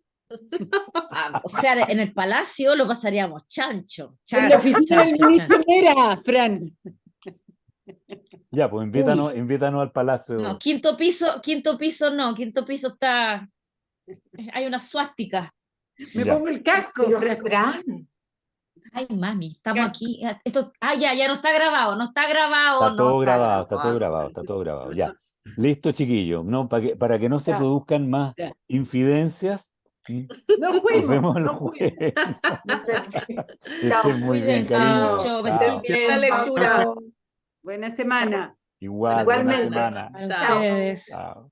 O sea, en el palacio lo pasaríamos chancho. En la Chancho, oficina del chancho, ministro chancho. Mera, Fran. ya, pues invítanos al palacio. No, quinto piso no, quinto piso está. Hay una suástica. Me Ya. pongo el casco, Pero, Fran. Fran, Ay, mami, estamos aquí. Ya no está grabado, no está grabado, Está todo no está grabado, está todo grabado. grabado, está todo grabado. Ya. Listo, chiquillos, ¿no? Para que no se Ya, produzcan más ya. infidencias. Nos Nos fuimos, vemos el nos fuimos. jueves. nos vemos. Que Chao. estén muy bien, Cuídense cariño. mucho, Chao. besitos. Buena lectura. Buena semana. Igual, buena Igualmente. semana. Para Chao. ustedes. Chao.